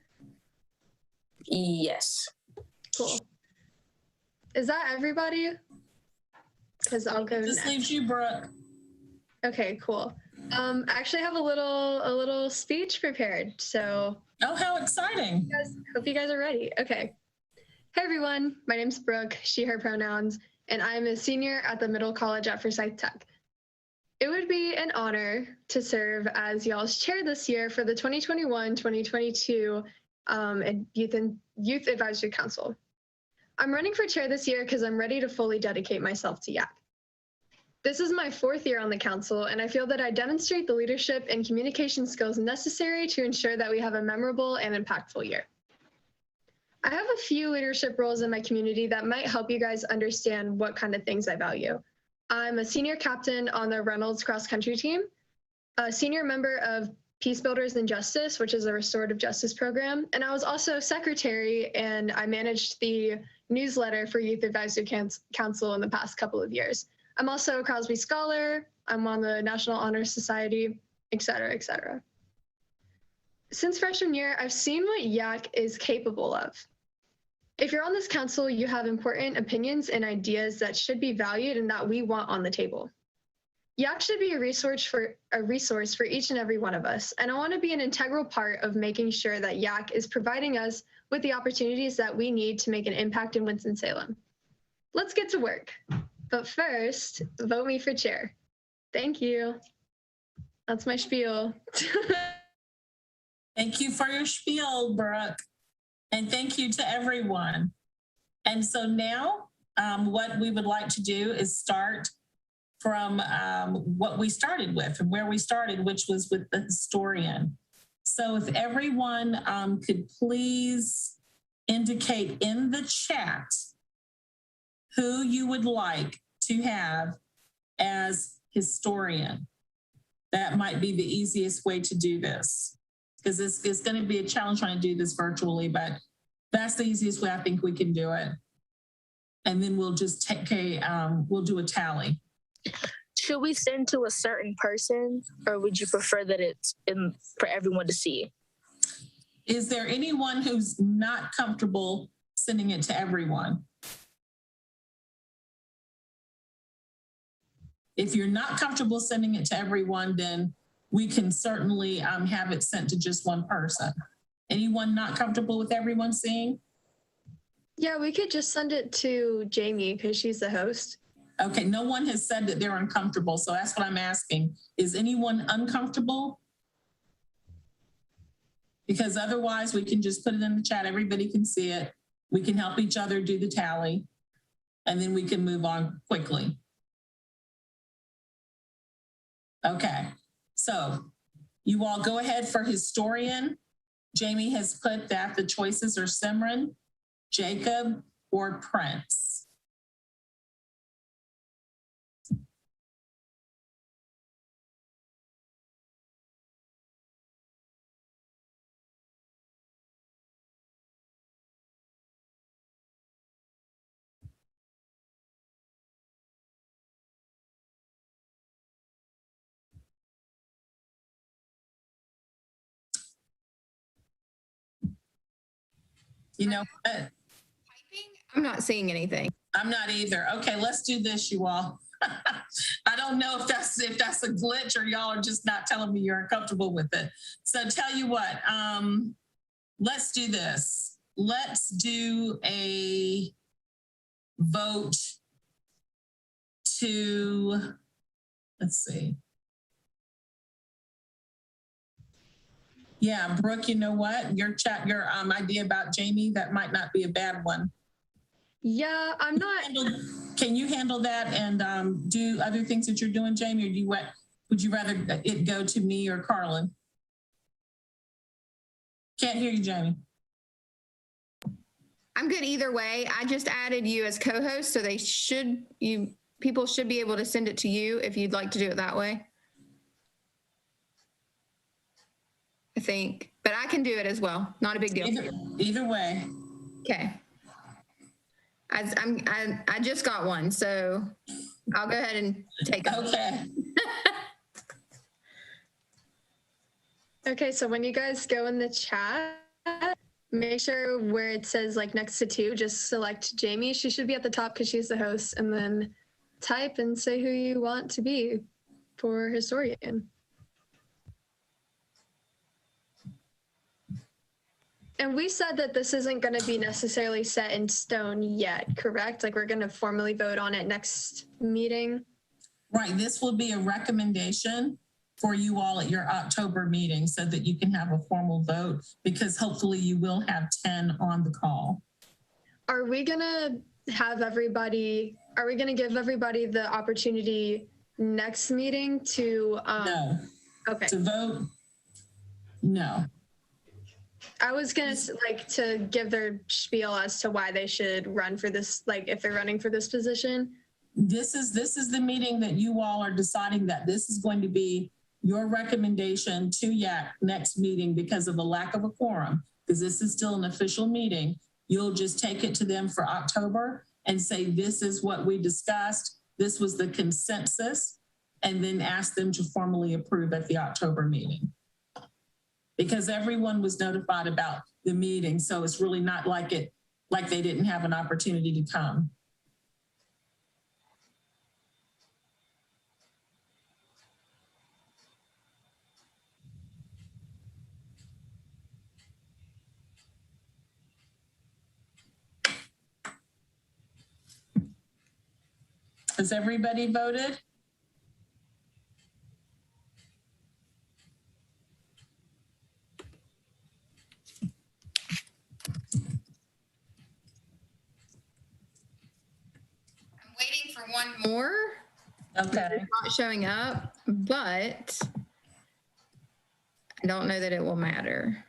Yes. Cool. Is that everybody? Because I'll go This next. leaves you, Brooke. Okay, cool. I actually have a little speech prepared. So oh, how exciting. Hope you guys are ready. Okay. Hey everyone, my name's Brooke, she, her pronouns, and I'm a senior at the middle college at Forsyth Tech. It would be an honor to serve as y'all's chair this year for the 2021-2022 Youth Advisory Council. I'm running for chair this year because I'm ready to fully dedicate myself to YAC. This is my 4th year on the council, and I feel that I demonstrate the leadership and communication skills necessary to ensure that we have a memorable and impactful year. I have a few leadership roles in my community that might help you guys understand what kind of things I value. I'm a senior captain on the Reynolds cross country team, a senior member of Peace Builders and Justice, which is a restorative justice program. And I was also secretary, and I managed the newsletter for Youth Advisory Council in the past couple of years. I'm also a Crosby Scholar. I'm on the National Honor Society, et cetera, et cetera. Since freshman year, I've seen what YAC is capable of. If you're on this council, you have important opinions and ideas that should be valued and that we want on the table. YAC should be a resource for each and every one of us, and I want to be an integral part of making sure that YAC is providing us with the opportunities that we need to make an impact in Winston-Salem. Let's get to work. But first, vote me for chair. Thank you. That's my spiel. Thank you for your spiel, Brooke. And thank you to everyone. And so now what we would like to do is start from what we started with, from where we started, which was with the historian. So if everyone could please indicate in the chat who you would like to have as historian. That might be the easiest way to do this, because it's going to be a challenge trying to do this virtually, but that's the easiest way I think we can do it. And then we'll just we'll do a tally. Should we send to a certain person, or would you prefer that it's for everyone to see? Is there anyone who's not comfortable sending it to everyone? If you're not comfortable sending it to everyone, then we can certainly have it sent to just one person. Anyone not comfortable with everyone seeing? Yeah, we could just send it to Jamie because she's the host. Okay, no one has said that they're uncomfortable, so that's what I'm asking. Is anyone uncomfortable? Because otherwise we can just put it in the chat, everybody can see it. We can help each other do the tally, and then we can move on quickly. Okay, so you all go ahead for historian. Jamie has put that the choices are Simran, Jacob, or Prince. You know what? I'm not seeing anything. I'm not either. Okay, let's do this, you all. I don't know if that's a glitch or y'all are just not telling me you're uncomfortable with it. So tell you what, let's do this. Let's do a vote to, let's see. Yeah, Brooke, you know what? Your idea about Jamie, that might not be a bad one. Yeah, I'm not. Can you handle that and do other things that you're doing, Jamie, or would you rather it go to me or Carlyn? Can't hear you, Jamie. I'm good either way. I just added you as co-host, so people should be able to send it to you if you'd like to do it that way. I think, but I can do it as well. Not a big deal. Either way. Okay. I just got one, so I'll go ahead and take it. Okay. Okay, so when you guys go in the chat, make sure where it says like next to two, just select Jamie. She should be at the top because she's the host, and then type and say who you want to be for historian. And we said that this isn't going to be necessarily set in stone yet, correct? Like we're going to formally vote on it next meeting. Right. This will be a recommendation for you all at your October meeting so that you can have a formal vote, because hopefully you will have 10 on the call. Are we going to give everybody the opportunity next meeting to no. Okay. To vote? No. I was gonna to give their spiel as to why they should run for this, like if they're running for this position. This is the meeting that you all are deciding that this is going to be your recommendation to YAC next meeting because of the lack of a quorum, because this is still an official meeting. You'll just take it to them for October and say, this is what we discussed. This was the consensus, and then ask them to formally approve at the October meeting. Because everyone was notified about the meeting. So it's really not like they didn't have an opportunity to come. Has everybody voted? Waiting for one more. Okay. It's not showing up, but I don't know that it will matter.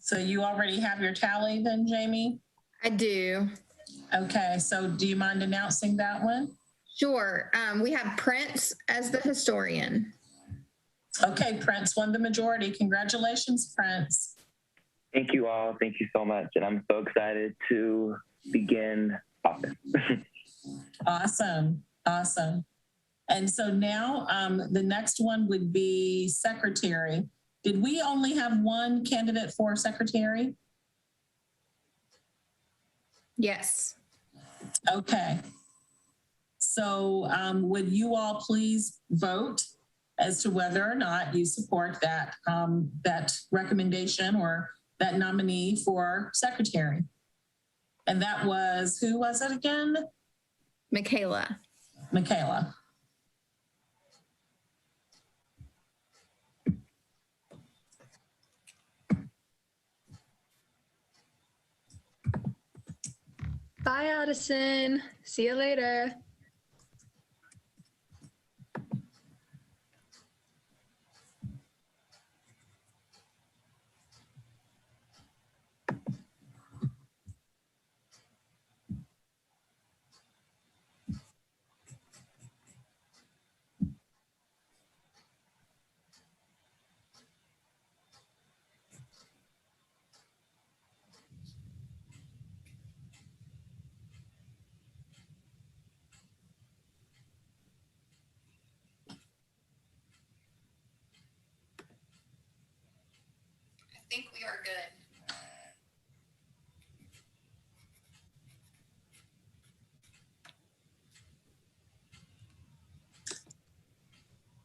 So you already have your tally then, Jamie? I do. Okay, so do you mind announcing that one? Sure. We have Prince as the historian. Okay, Prince won the majority. Congratulations, Prince. Thank you all. Thank you so much. And I'm so excited to begin office. Awesome. Awesome. And so now the next one would be secretary. Did we only have one candidate for secretary? Yes. Okay. So would you all please vote as to whether or not you support that, that recommendation or that nominee for secretary? And that was, who was it again? Michaela. Michaela. Bye, Addison. See you later. think we are good.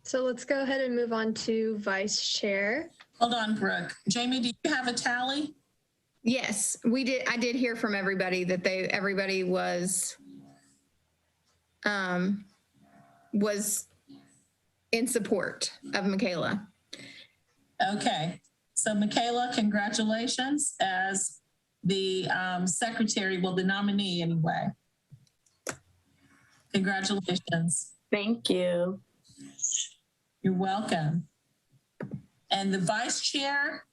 So let's go ahead and move on to vice chair. Hold on, Brooke. Jamie, do you have a tally? Yes, we did. I did hear from everybody that everybody was in support of Michaela. Okay. So Michaela, congratulations as the secretary, well, the nominee anyway. Congratulations. Thank you. You're welcome. And the vice chair,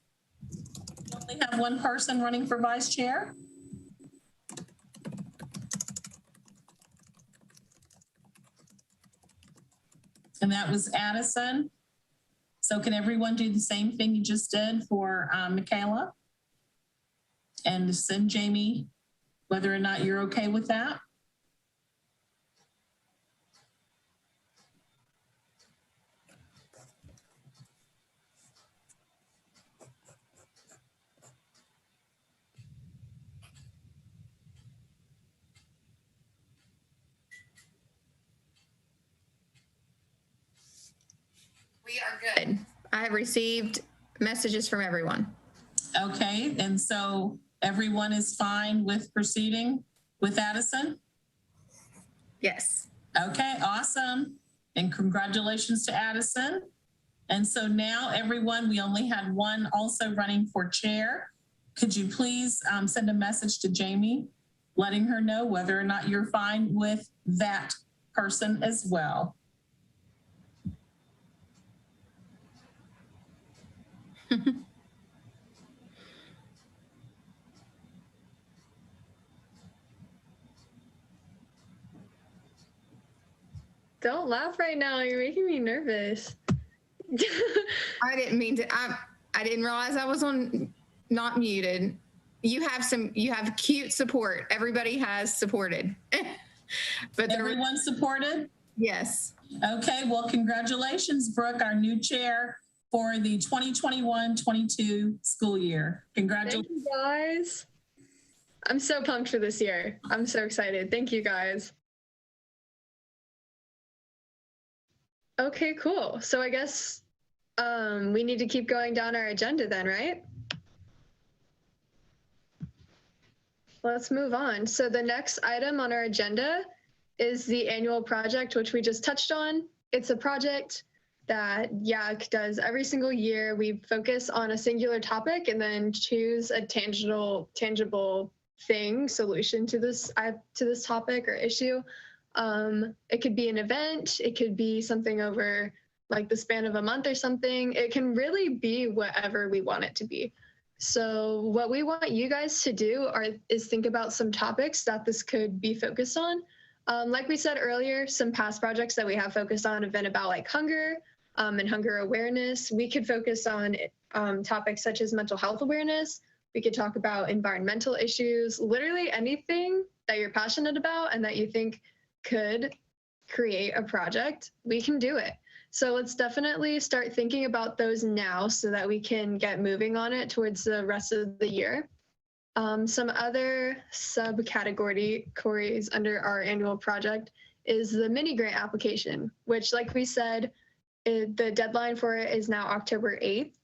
we only have one person running for vice chair. And that was Addison. So can everyone do the same thing you just did for Michaela? And send Jamie whether or not you're okay with that. We are good. I have received messages from everyone. Okay, and so everyone is fine with proceeding with Addison? Yes. Okay, awesome. And congratulations to Addison. And so now everyone, we only had one also running for chair. Could you please send a message to Jamie, letting her know whether or not you're fine with that person as well? Don't laugh right now. You're making me nervous. I didn't mean to. I didn't realize I was on not muted. You have cute support. Everybody has supported. But everyone supported? Yes. Okay, well, congratulations, Brooke, our new chair for the 2021-22 school year. Congratulations. Thank you, guys. I'm so pumped for this year. I'm so excited. Thank you, guys. Okay, cool. So I guess we need to keep going down our agenda then, right? Let's move on. So the next item on our agenda is the annual project, which we just touched on. It's a project that YAC does every single year. We focus on a singular topic and then choose a tangible thing, solution to this topic or issue. It could be an event, it could be something over like the span of a month or something. It can really be whatever we want it to be. So what we want you guys to do is think about some topics that this could be focused on. Like we said earlier, some past projects that we have focused on have been about like hunger and hunger awareness. We could focus on topics such as mental health awareness. We could talk about environmental issues, literally anything that you're passionate about and that you think could create a project, we can do it. So let's definitely start thinking about those now so that we can get moving on it towards the rest of the year. Some other subcategories under our annual project is the mini grant application, which like we said, the deadline for it is now October 8th.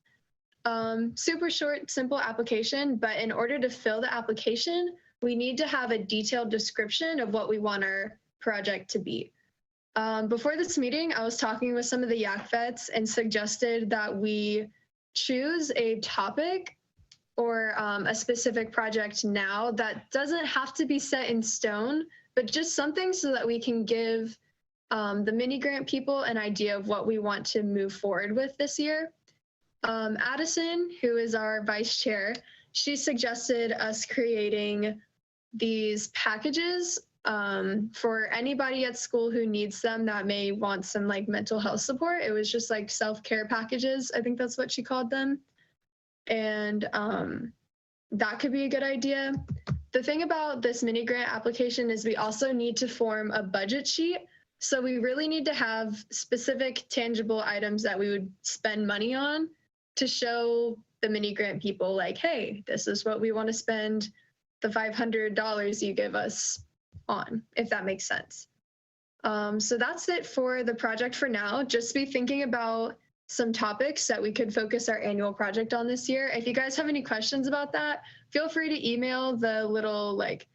Super short, simple application, but in order to fill the application, we need to have a detailed description of what we want our project to be. Before this meeting, I was talking with some of the YAC vets and suggested that we choose a topic or a specific project now that doesn't have to be set in stone, but just something so that we can give the mini grant people an idea of what we want to move forward with this year. Addison, who is our vice chair, she suggested us creating these packages for anybody at school who needs them that may want some like mental health support. It was just like self-care packages. I think that's what she called them. And that could be a good idea. The thing about this mini grant application is we also need to form a budget sheet. So we really need to have specific tangible items that we would spend money on to show the mini grant people like, hey, this is what we want to spend the $500 you give us on, if that makes sense. So that's it for the project for now. Just be thinking about some topics that we could focus our annual project on this year. If you guys have any questions about that, feel free to email the little like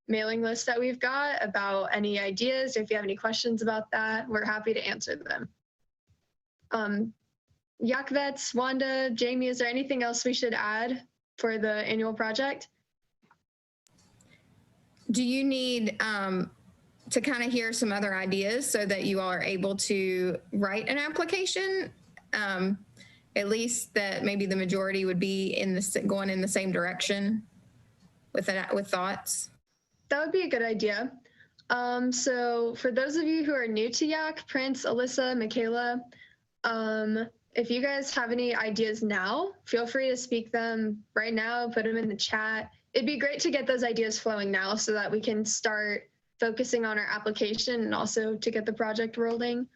mailing list that we've got about any ideas. If you have any questions about that, we're happy to answer them. YAC vets, Wanda, Jamie, is there anything else we should add for the annual project? Do you need to kind of hear some other ideas so that you all are able to write an application? At least that maybe the majority would be going in the same direction with thoughts. That would be a good idea. So for those of you who are new to YAC, Prince, Alyssa, Michaela, if you guys have any ideas now, feel free to speak them right now, put them in the chat. It'd be great to get those ideas flowing now so that we can start focusing on our application and also to get the project rolling.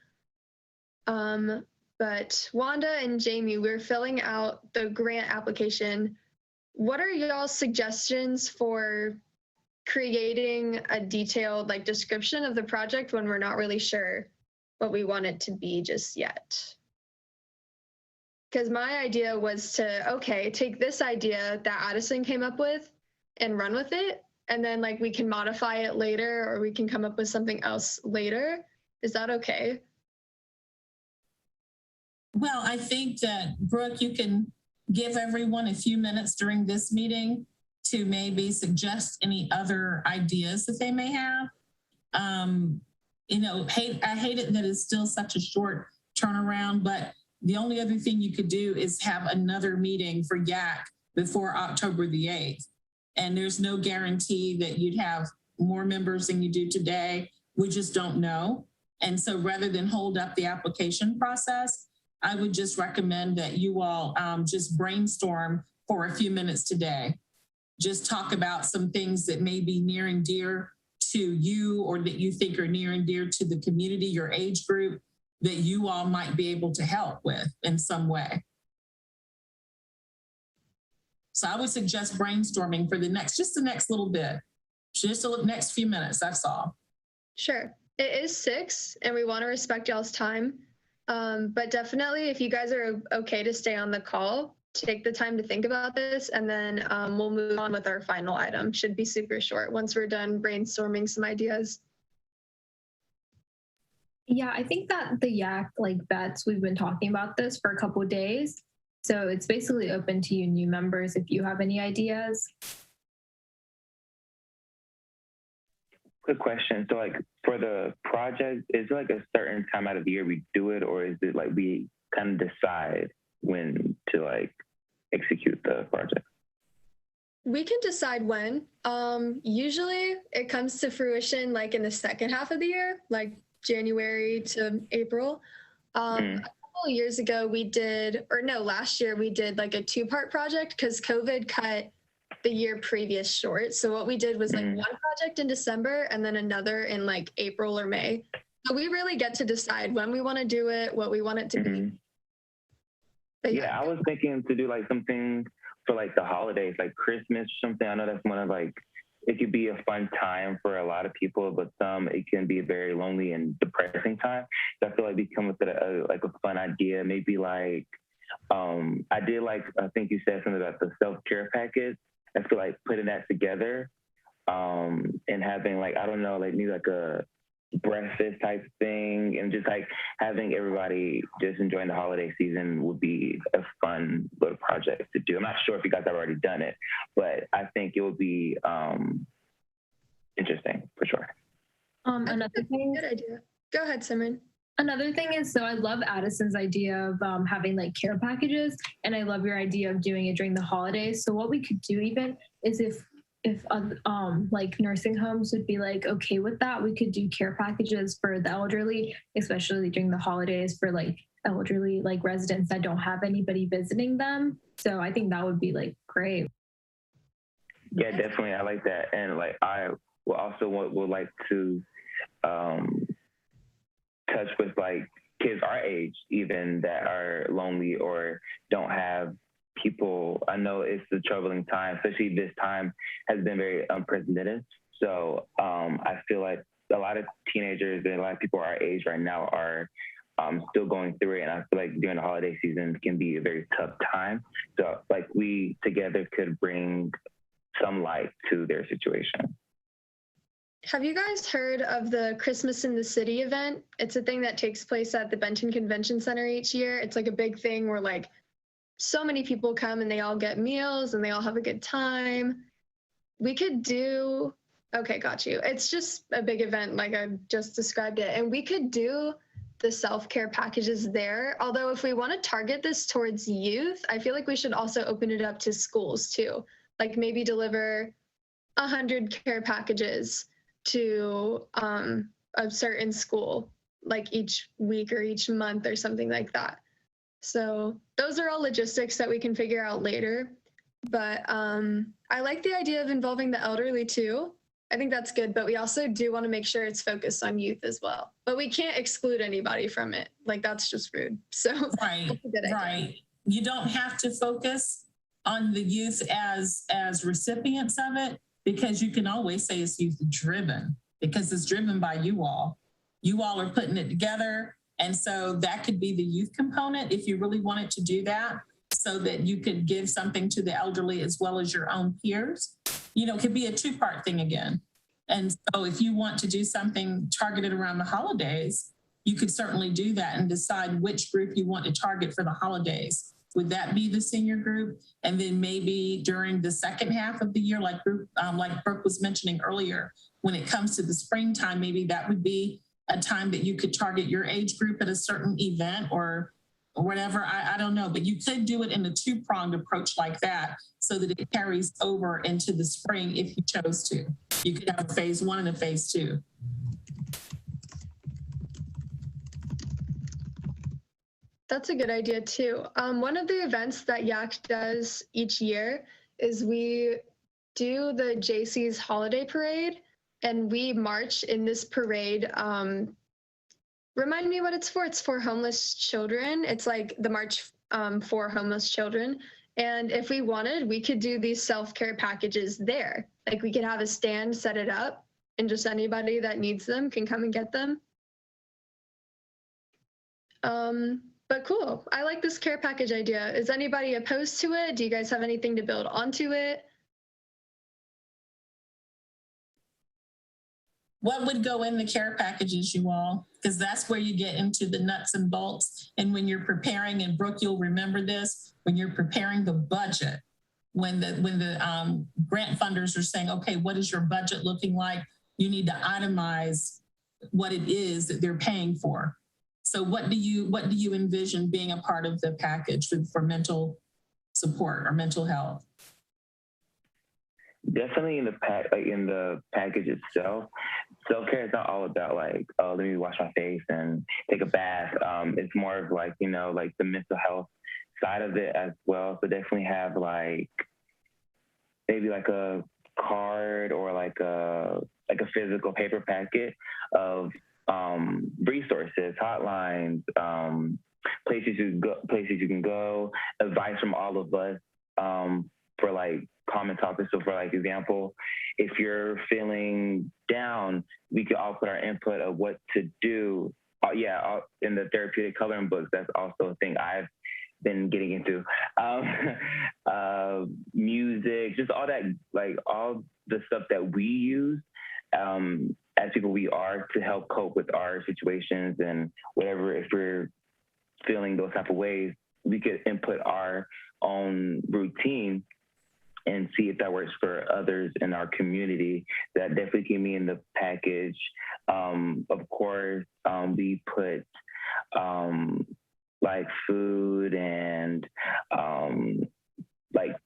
But Wanda and Jamie, we're filling out the grant application. What are y'all's suggestions for creating a detailed like description of the project when we're not really sure what we want it to be just yet? Because my idea was to, okay, take this idea that Addison came up with and run with it. And then like we can modify it later or we can come up with something else later. Is that okay? Well, I think that, Brooke, you can give everyone a few minutes during this meeting to maybe suggest any other ideas that they may have. You know, I hate it that it's still such a short turnaround, but the only other thing you could do is have another meeting for YAC before October the 8th. And there's no guarantee that you'd have more members than you do today. We just don't know. And so rather than hold up the application process, I would just recommend that you all just brainstorm for a few minutes today. Just talk about some things that may be near and dear to you or that you think are near and dear to the community, your age group, that you all might be able to help with in some way. So I would suggest brainstorming for the next little bit, just the next few minutes, that's all. Sure. It is 6 and we want to respect y'all's time. But definitely if you guys are okay to stay on the call, take the time to think about this and then we'll move on with our final item. Should be super short once we're done brainstorming some ideas. Yeah, I think that the YAC like vets, we've been talking about this for a couple of days. So it's basically open to you new members if you have any ideas. Quick question. So like for the project, is there like a certain time out of the year we do it, or is it like we kind of decide when to like execute the project? We can decide when. Usually it comes to fruition like in the second half of the year, like January to April. A couple of years ago we did, or no, last year we did like a 2-part project because COVID cut the year previous short. So what we did was like one project in December and then another in like April or May. So we really get to decide when we want to do it, what we want it to be. But yeah, I was thinking to do like something for like the holidays, like Christmas or something. I know that's one of like, it could be a fun time for a lot of people, but some it can be a very lonely and depressing time. So I feel like we come with like a fun idea, maybe like, I did like, I think you said something about the self-care package. I feel like putting that together and having like, I don't know, like maybe like a breakfast type thing and just like having everybody just enjoying the holiday season would be a fun little project to do. I'm not sure if you guys have already done it, but I think it would be interesting for sure. Another thing, good idea. Go ahead, Simran. Another thing is, so I love Addison's idea of having like care packages, and I love your idea of doing it during the holidays. So what we could do even is if like nursing homes would be like okay with that, we could do care packages for the elderly, especially during the holidays for like elderly like residents that don't have anybody visiting them. So I think that would be like great. Yeah, definitely. I like that. And like I will also would like to touch with like kids our age even that are lonely or don't have people, I know it's a troubling time, especially this time has been very unprecedented. So I feel like a lot of teenagers and a lot of people our age right now are still going through it. And I feel like during the holiday season can be a very tough time. So like we together could bring some light to their situation. Have you guys heard of the Christmas in the City event? It's a thing that takes place at the Benton Convention Center each year. It's like a big thing where like so many people come and they all get meals and they all have a good time. We could do, okay, got you. It's just a big event like I just described it. And we could do the self-care packages there. Although if we want to target this towards youth, I feel like we should also open it up to schools too. Like maybe deliver 100 care packages to a certain school, like each week or each month or something like that. So those are all logistics that we can figure out later. But I like the idea of involving the elderly too. I think that's good, but we also do want to make sure it's focused on youth as well. But we can't exclude anybody from it. Like that's just rude. So right, that's a good idea. Right. You don't have to focus on the youth as recipients of it, because you can always say it's youth driven, because it's driven by you all. You all are putting it together. And so that could be the youth component if you really wanted to do that, so that you could give something to the elderly as well as your own peers. You know, it could be a two-part thing again. And so if you want to do something targeted around the holidays, you could certainly do that and decide which group you want to target for the holidays. Would that be the senior group? And then maybe during the second half of the year, like Brooke was mentioning earlier, when it comes to the springtime, maybe that would be a time that you could target your age group at a certain event or whatever. I don't know, but you could do it in a two-pronged approach like that so that it carries over into the spring if you chose to. You could have a phase 1 and a phase 2. That's a good idea too. One of the events that YAC does each year is we do the JC's holiday parade, and we march in this parade. Remind me what it's for. It's for homeless children. It's like the march for homeless children. And if we wanted, we could do these self-care packages there. Like we could have a stand, set it up, and just anybody that needs them can come and get them. But cool. I like this care package idea. Is anybody opposed to it? Do you guys have anything to build onto it? What would go in the care packages, you all? Because that's where you get into the nuts and bolts. And when you're preparing, and Brooke, you'll remember this, when you're preparing the budget, when the grant funders are saying, okay, what is your budget looking like? You need to itemize what it is that they're paying for. So what do you envision being a part of the package for mental support or mental health? Definitely in the package itself. Self-care is not all about like, oh, let me wash my face and take a bath. It's more of like, you know, like the mental health side of it as well. So definitely have like maybe like a card or like a physical paper packet of resources, hotlines, places you can go, advice from all of us for like common topics. So for like example, if you're feeling down, we could all put our input of what to do. In the therapeutic coloring books, that's also a thing I've been getting into. Music, just all that, like all the stuff that we use as people we are to help cope with our situations and whatever. If we're feeling those type of ways, we could input our own routine and see if that works for others in our community. That definitely can be in the package. Of course, we put like food and like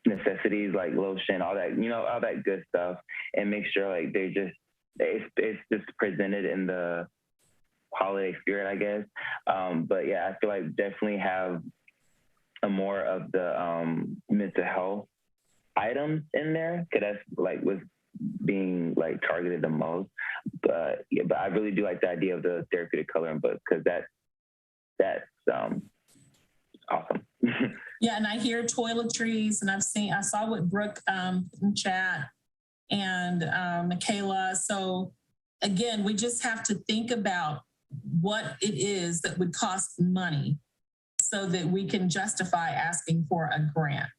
necessities like lotion, all that, you know, all that good stuff, and make sure like it's just presented in the holiday spirit, I guess. But yeah, I feel like definitely have more of the mental health items in there, because that's like what's being like targeted the most. But yeah, but I really do like the idea of the therapeutic coloring book, because that's Awesome. Yeah, and I hear toiletries, and I saw what Brooke in chat and Michaela. So again, we just have to think about what it is that would cost money so that we can justify asking for a grant.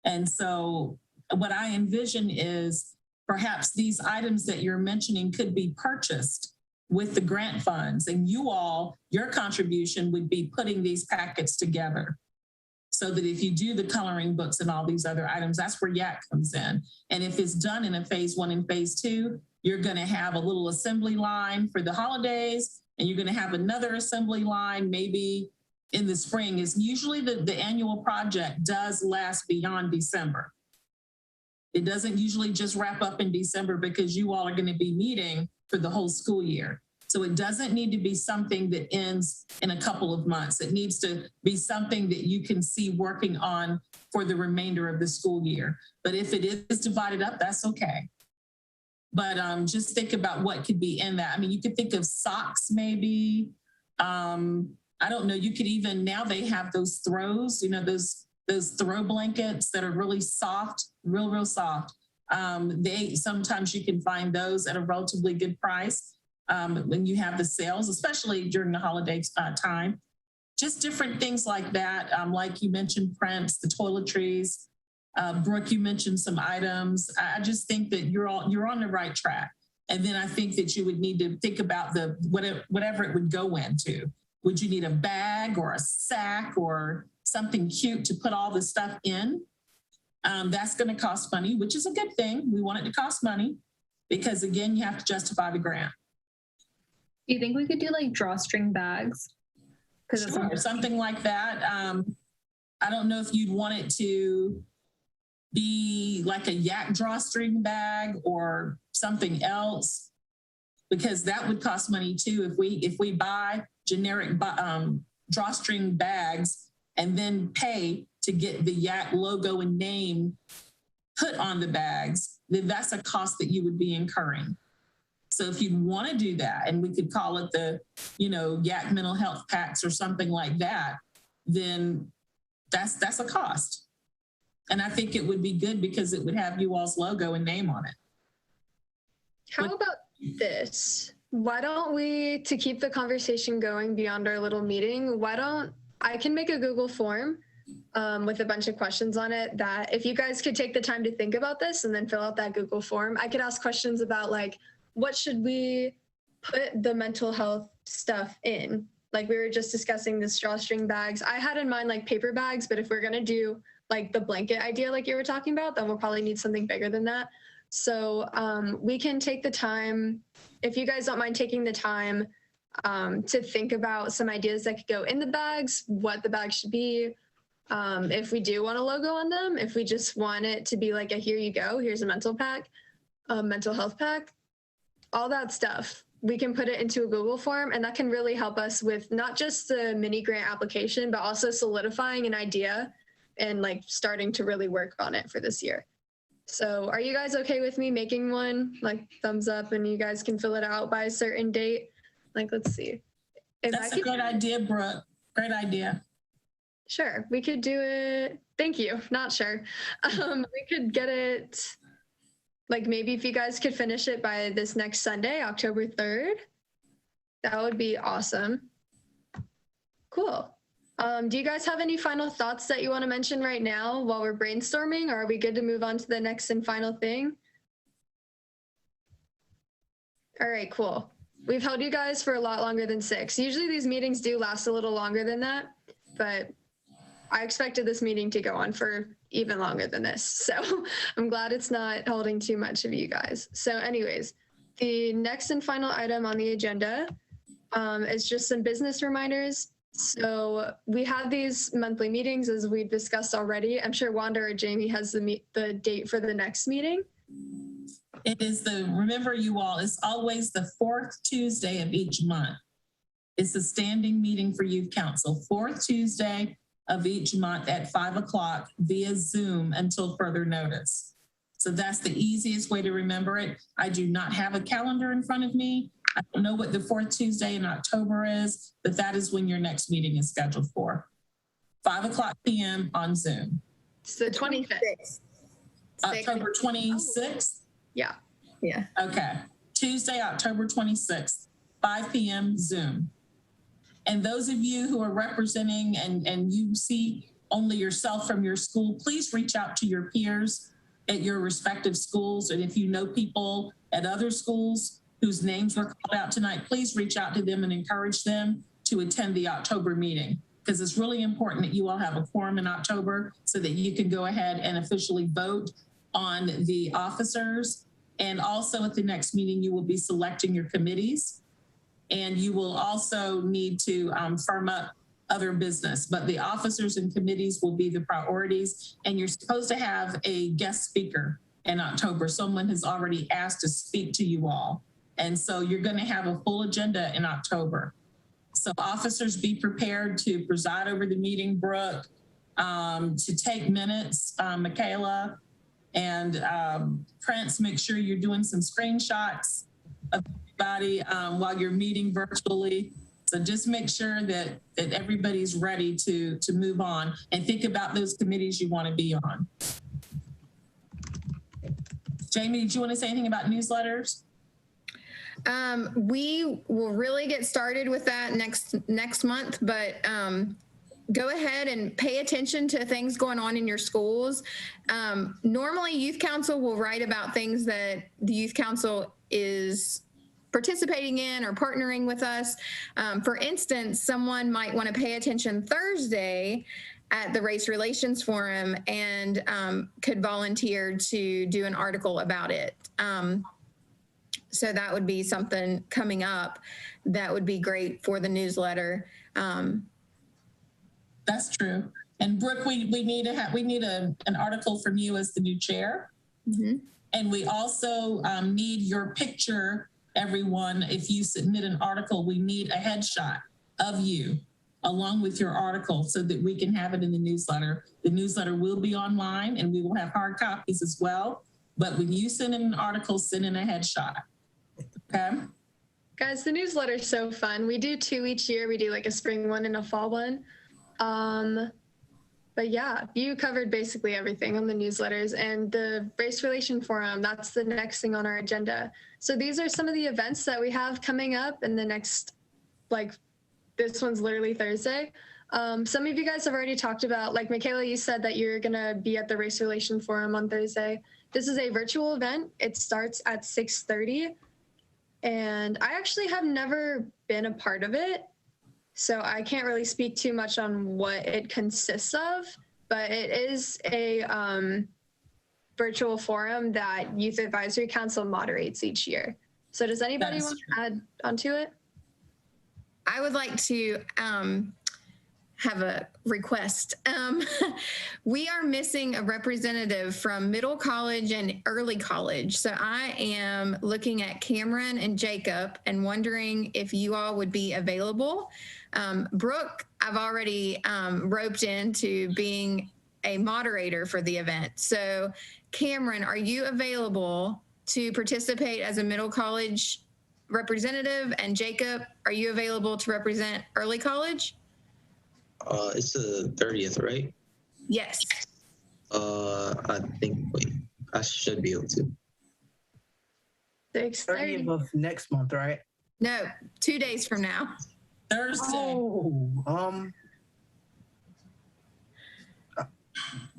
And so what I envision is perhaps these items that you're mentioning could be purchased with the grant funds, and your contribution would be putting these packets together so that if you do the coloring books and all these other items, that's where YAC comes in. And if it's done in a phase 1 and phase 2, you're gonna have a little assembly line for the holidays, and you're gonna have another assembly line maybe in the spring. Is usually the annual project does last beyond December. It doesn't usually just wrap up in December because you all are gonna be meeting for the whole school year. So it doesn't need to be something that ends in a couple of months. It needs to be something that you can see working on for the remainder of the school year. But if it is divided up, that's okay. But just think about what could be in that. I mean, you could think of socks maybe. I don't know, you could even, now they have those throws, you know, those throw blankets that are really soft, real soft. Sometimes you can find those at a relatively good price when you have the sales, especially during the holiday time. Just different things like that. Like you mentioned, prints, the toiletries. Brooke, you mentioned some items. I just think that you're on the right track. And then I think that you would need to think about whatever it would go into. Would you need a bag or a sack or something cute to put all the stuff in? That's going to cost money, which is a good thing. We want it to cost money because, again, you have to justify the grant. Do you think we could do like drawstring bags? Sure, something like that. I don't know if you'd want it to be like a YAC drawstring bag or something else, because that would cost money too. If we buy generic drawstring bags and then pay to get the YAC logo and name put on the bags, then that's a cost that you would be incurring. So if you want to do that, and we could call it the, YAC mental health packs or something like that, then that's a cost. And I think it would be good because it would have you all's logo and name on it. How about this? Why don't we, to keep the conversation going beyond our little meeting, I can make a Google form with a bunch of questions on it that if you guys could take the time to think about this and then fill out that Google form, I could ask questions about like, what should we put the mental health stuff in? Like we were just discussing the drawstring bags. I had in mind like paper bags, but if we're gonna do like the blanket idea like you were talking about, then we'll probably need something bigger than that. So we can take the time, if you guys don't mind taking the time to think about some ideas that could go in the bags, what the bags should be, if we do want a logo on them, if we just want it to be like a here you go, here's a mental health pack, all that stuff. We can put it into a Google form, and that can really help us with not just the mini grant application, but also solidifying an idea and like starting to really work on it for this year. So are you guys okay with me making one? Like thumbs up, and you guys can fill it out by a certain date? Like, let's see. That's a great idea, Brooke. Great idea. Sure, we could do it. Thank you. Not sure. We could get it, like maybe if you guys could finish it by this next Sunday, October 3rd, that would be awesome. Cool. Do you guys have any final thoughts that you want to mention right now while we're brainstorming, or are we good to move on to the next and final thing? All right, cool. We've held you guys for a lot longer than 6. Usually these meetings do last a little longer than that, but I expected this meeting to go on for even longer than this. So I'm glad it's not holding too much of you guys. So anyways, the next and final item on the agenda is just some business reminders. So we have these monthly meetings, as we've discussed already. I'm sure Wanda or Jamie has the date for the next meeting. It is remember you all, it's always the 4th Tuesday of each month. It's a standing meeting for Youth Council, 4th Tuesday of each month at 5 o'clock via Zoom until further notice. So that's the easiest way to remember it. I do not have a calendar in front of me, I don't know what the fourth Tuesday in October is, but that is when your next meeting is scheduled for. 5:00 p.m. on Zoom. It's the 25th. October 26th? Yeah. Yeah. Okay. Tuesday, October 26th, 5 p.m. Zoom. And those of you who are representing and you see only yourself from your school, please reach out to your peers at your respective schools. And if you know people at other schools whose names were called out tonight, please reach out to them and encourage them to attend the October meeting, because it's really important that you all have a quorum in October so that you can go ahead and officially vote on the officers. And also at the next meeting, you will be selecting your committees, and you will also need to firm up other business, but the officers and committees will be the priorities. And you're supposed to have a guest speaker in October. Someone has already asked to speak to you all. And so you're going to have a full agenda in October. So officers, be prepared to preside over the meeting, Brooke, to take minutes, Michaela, and Prince, make sure you're doing some screenshots of everybody while you're meeting virtually. So just make sure that everybody's ready to move on and think about those committees you want to be on. Jamie, did you want to say anything about newsletters? We will really get started with that next month, but go ahead and pay attention to things going on in your schools. Normally, Youth Council will write about things that the Youth Council is participating in or partnering with us. For instance, someone might want to pay attention Thursday at the Race Relations Forum and could volunteer to do an article about it. So that would be something coming up that would be great for the newsletter. That's true. And Brooke, we need an article from you as the new chair. Mm-hmm. And we also need your picture, everyone. If you submit an article, we need a headshot of you along with your article so that we can have it in the newsletter. The newsletter will be online and we will have hard copies as well. But when you send in an article, send in a headshot. Okay. Guys, the newsletter is so fun. We do 2 each year. We do like a spring one and a fall one. But yeah, you covered basically everything on the newsletters, and the Race Relation Forum, that's the next thing on our agenda. So these are some of the events that we have coming up in the next, like this one's literally Thursday. Some of you guys have already talked about, like Michaela, you said that you're gonna be at the Race Relation Forum on Thursday. This is a virtual event. It starts at 6:30. And I actually have never been a part of it, so I can't really speak too much on what it consists of, but it is a virtual forum that Youth Advisory Council moderates each year. So does anybody want to add onto it? I would like to have a request. We are missing a representative from middle college and early college. So I am looking at Cameron and Jacob and wondering if you all would be available. Brooke, I've already roped into being a moderator for the event. So Cameron, are you available to participate as a middle college representative? And Jacob, are you available to represent early college? It's the 30th, right? Yes. I think, wait, I should be able to. 30th of next month, right? No, 2 days from now. Thursday. Oh,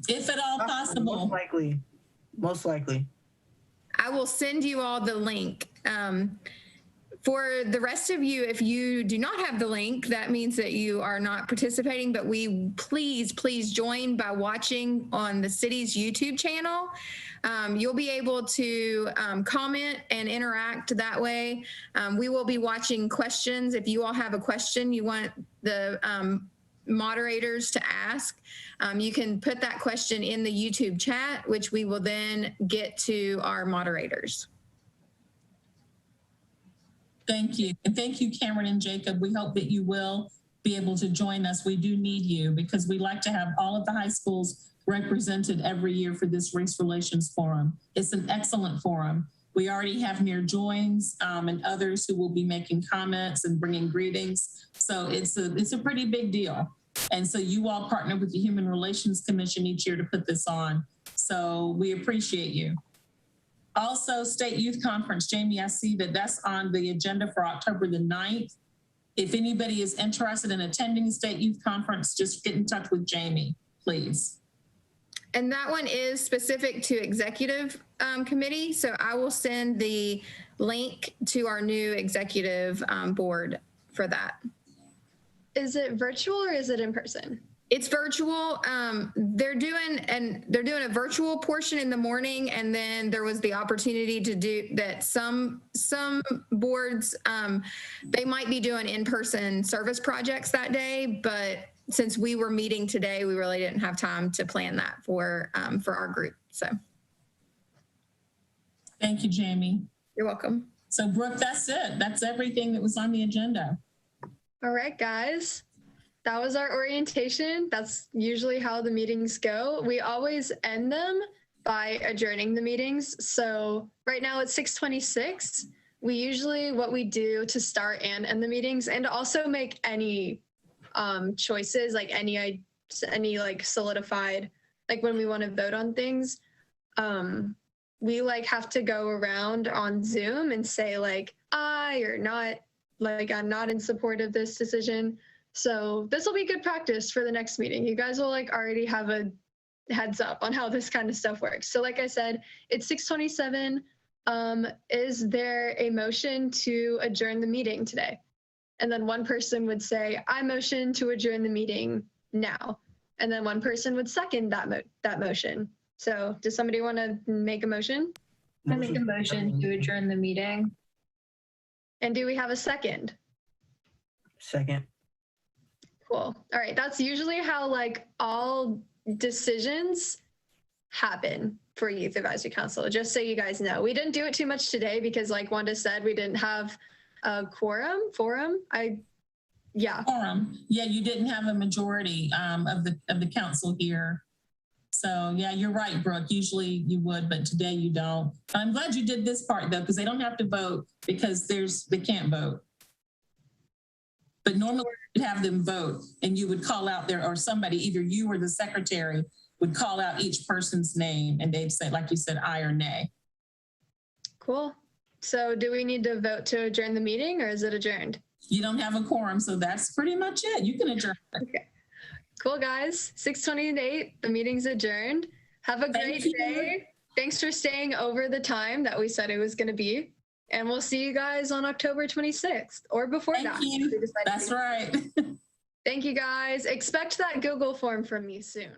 if at all possible. Most likely. I will send you all the link. For the rest of you, if you do not have the link, that means that you are not participating, but please join by watching on the city's YouTube channel. You'll be able to comment and interact that way. We will be watching questions. If you all have a question you want the moderators to ask, you can put that question in the YouTube chat, which we will then get to our moderators. Thank you. And thank you, Cameron and Jacob. We hope that you will be able to join us. We do need you because we like to have all of the high schools represented every year for this Race Relations Forum. It's an excellent forum. We already have Mayor Joins and others who will be making comments and bringing greetings. So it's a pretty big deal. And so you all partner with the Human Relations Commission each year to put this on. So we appreciate you. Also, State Youth Conference. Jamie, I see that that's on the agenda for October the 9th. If anybody is interested in attending the State Youth Conference, just get in touch with Jamie, please. And that one is specific to executive committee. So I will send the link to our new executive board for that. Is it virtual or is it in person? It's virtual. They're doing a virtual portion in the morning, and then there was the opportunity to do that. Some boards they might be doing in-person service projects that day, but since we were meeting today, we really didn't have time to plan that for our group. So, thank you, Jamie. You're welcome. So, Brooke, that's it. That's everything that was on the agenda. All right, guys. That was our orientation. That's usually how the meetings go. We always end them by adjourning the meetings. So right now it's 6:26. We usually, what we do to start and end the meetings, and to also make any choices, like any like solidified, like when we want to vote on things, we like have to go around on Zoom and say like, I or not, like I'm not in support of this decision. So this will be good practice for the next meeting. You guys will like already have a heads up on how this kind of stuff works. So like I said, it's 6:27. Is there a motion to adjourn the meeting today? And then one person would say, I motion to adjourn the meeting now. And then one person would second that motion. So does somebody want to make a motion? I make a motion to adjourn the meeting. And do we have a second? Second. Cool. All right. That's usually how like all decisions happen for Youth Advisory Council, just so you guys know. We didn't do it too much today because like Wanda said, we didn't have a forum. Yeah, you didn't have a majority of the council here. So yeah, you're right, Brooke. Usually you would, but today you don't. I'm glad you did this part though, because they don't have to vote because they can't vote. But normally you'd have them vote and you would call out there, or somebody, either you or the secretary would call out each person's name and they'd say, like you said, aye or nay. Cool. So do we need to vote to adjourn the meeting, or is it adjourned? You don't have a quorum, so that's pretty much it. You can adjourn. Okay. Cool, guys. 6:28, the meeting's adjourned. Have a great day. Thanks for staying over the time that we said it was going to be. And we'll see you guys on October 26th or before that. Thank you. That's right. Thank you, guys. Expect that Google form from me soon.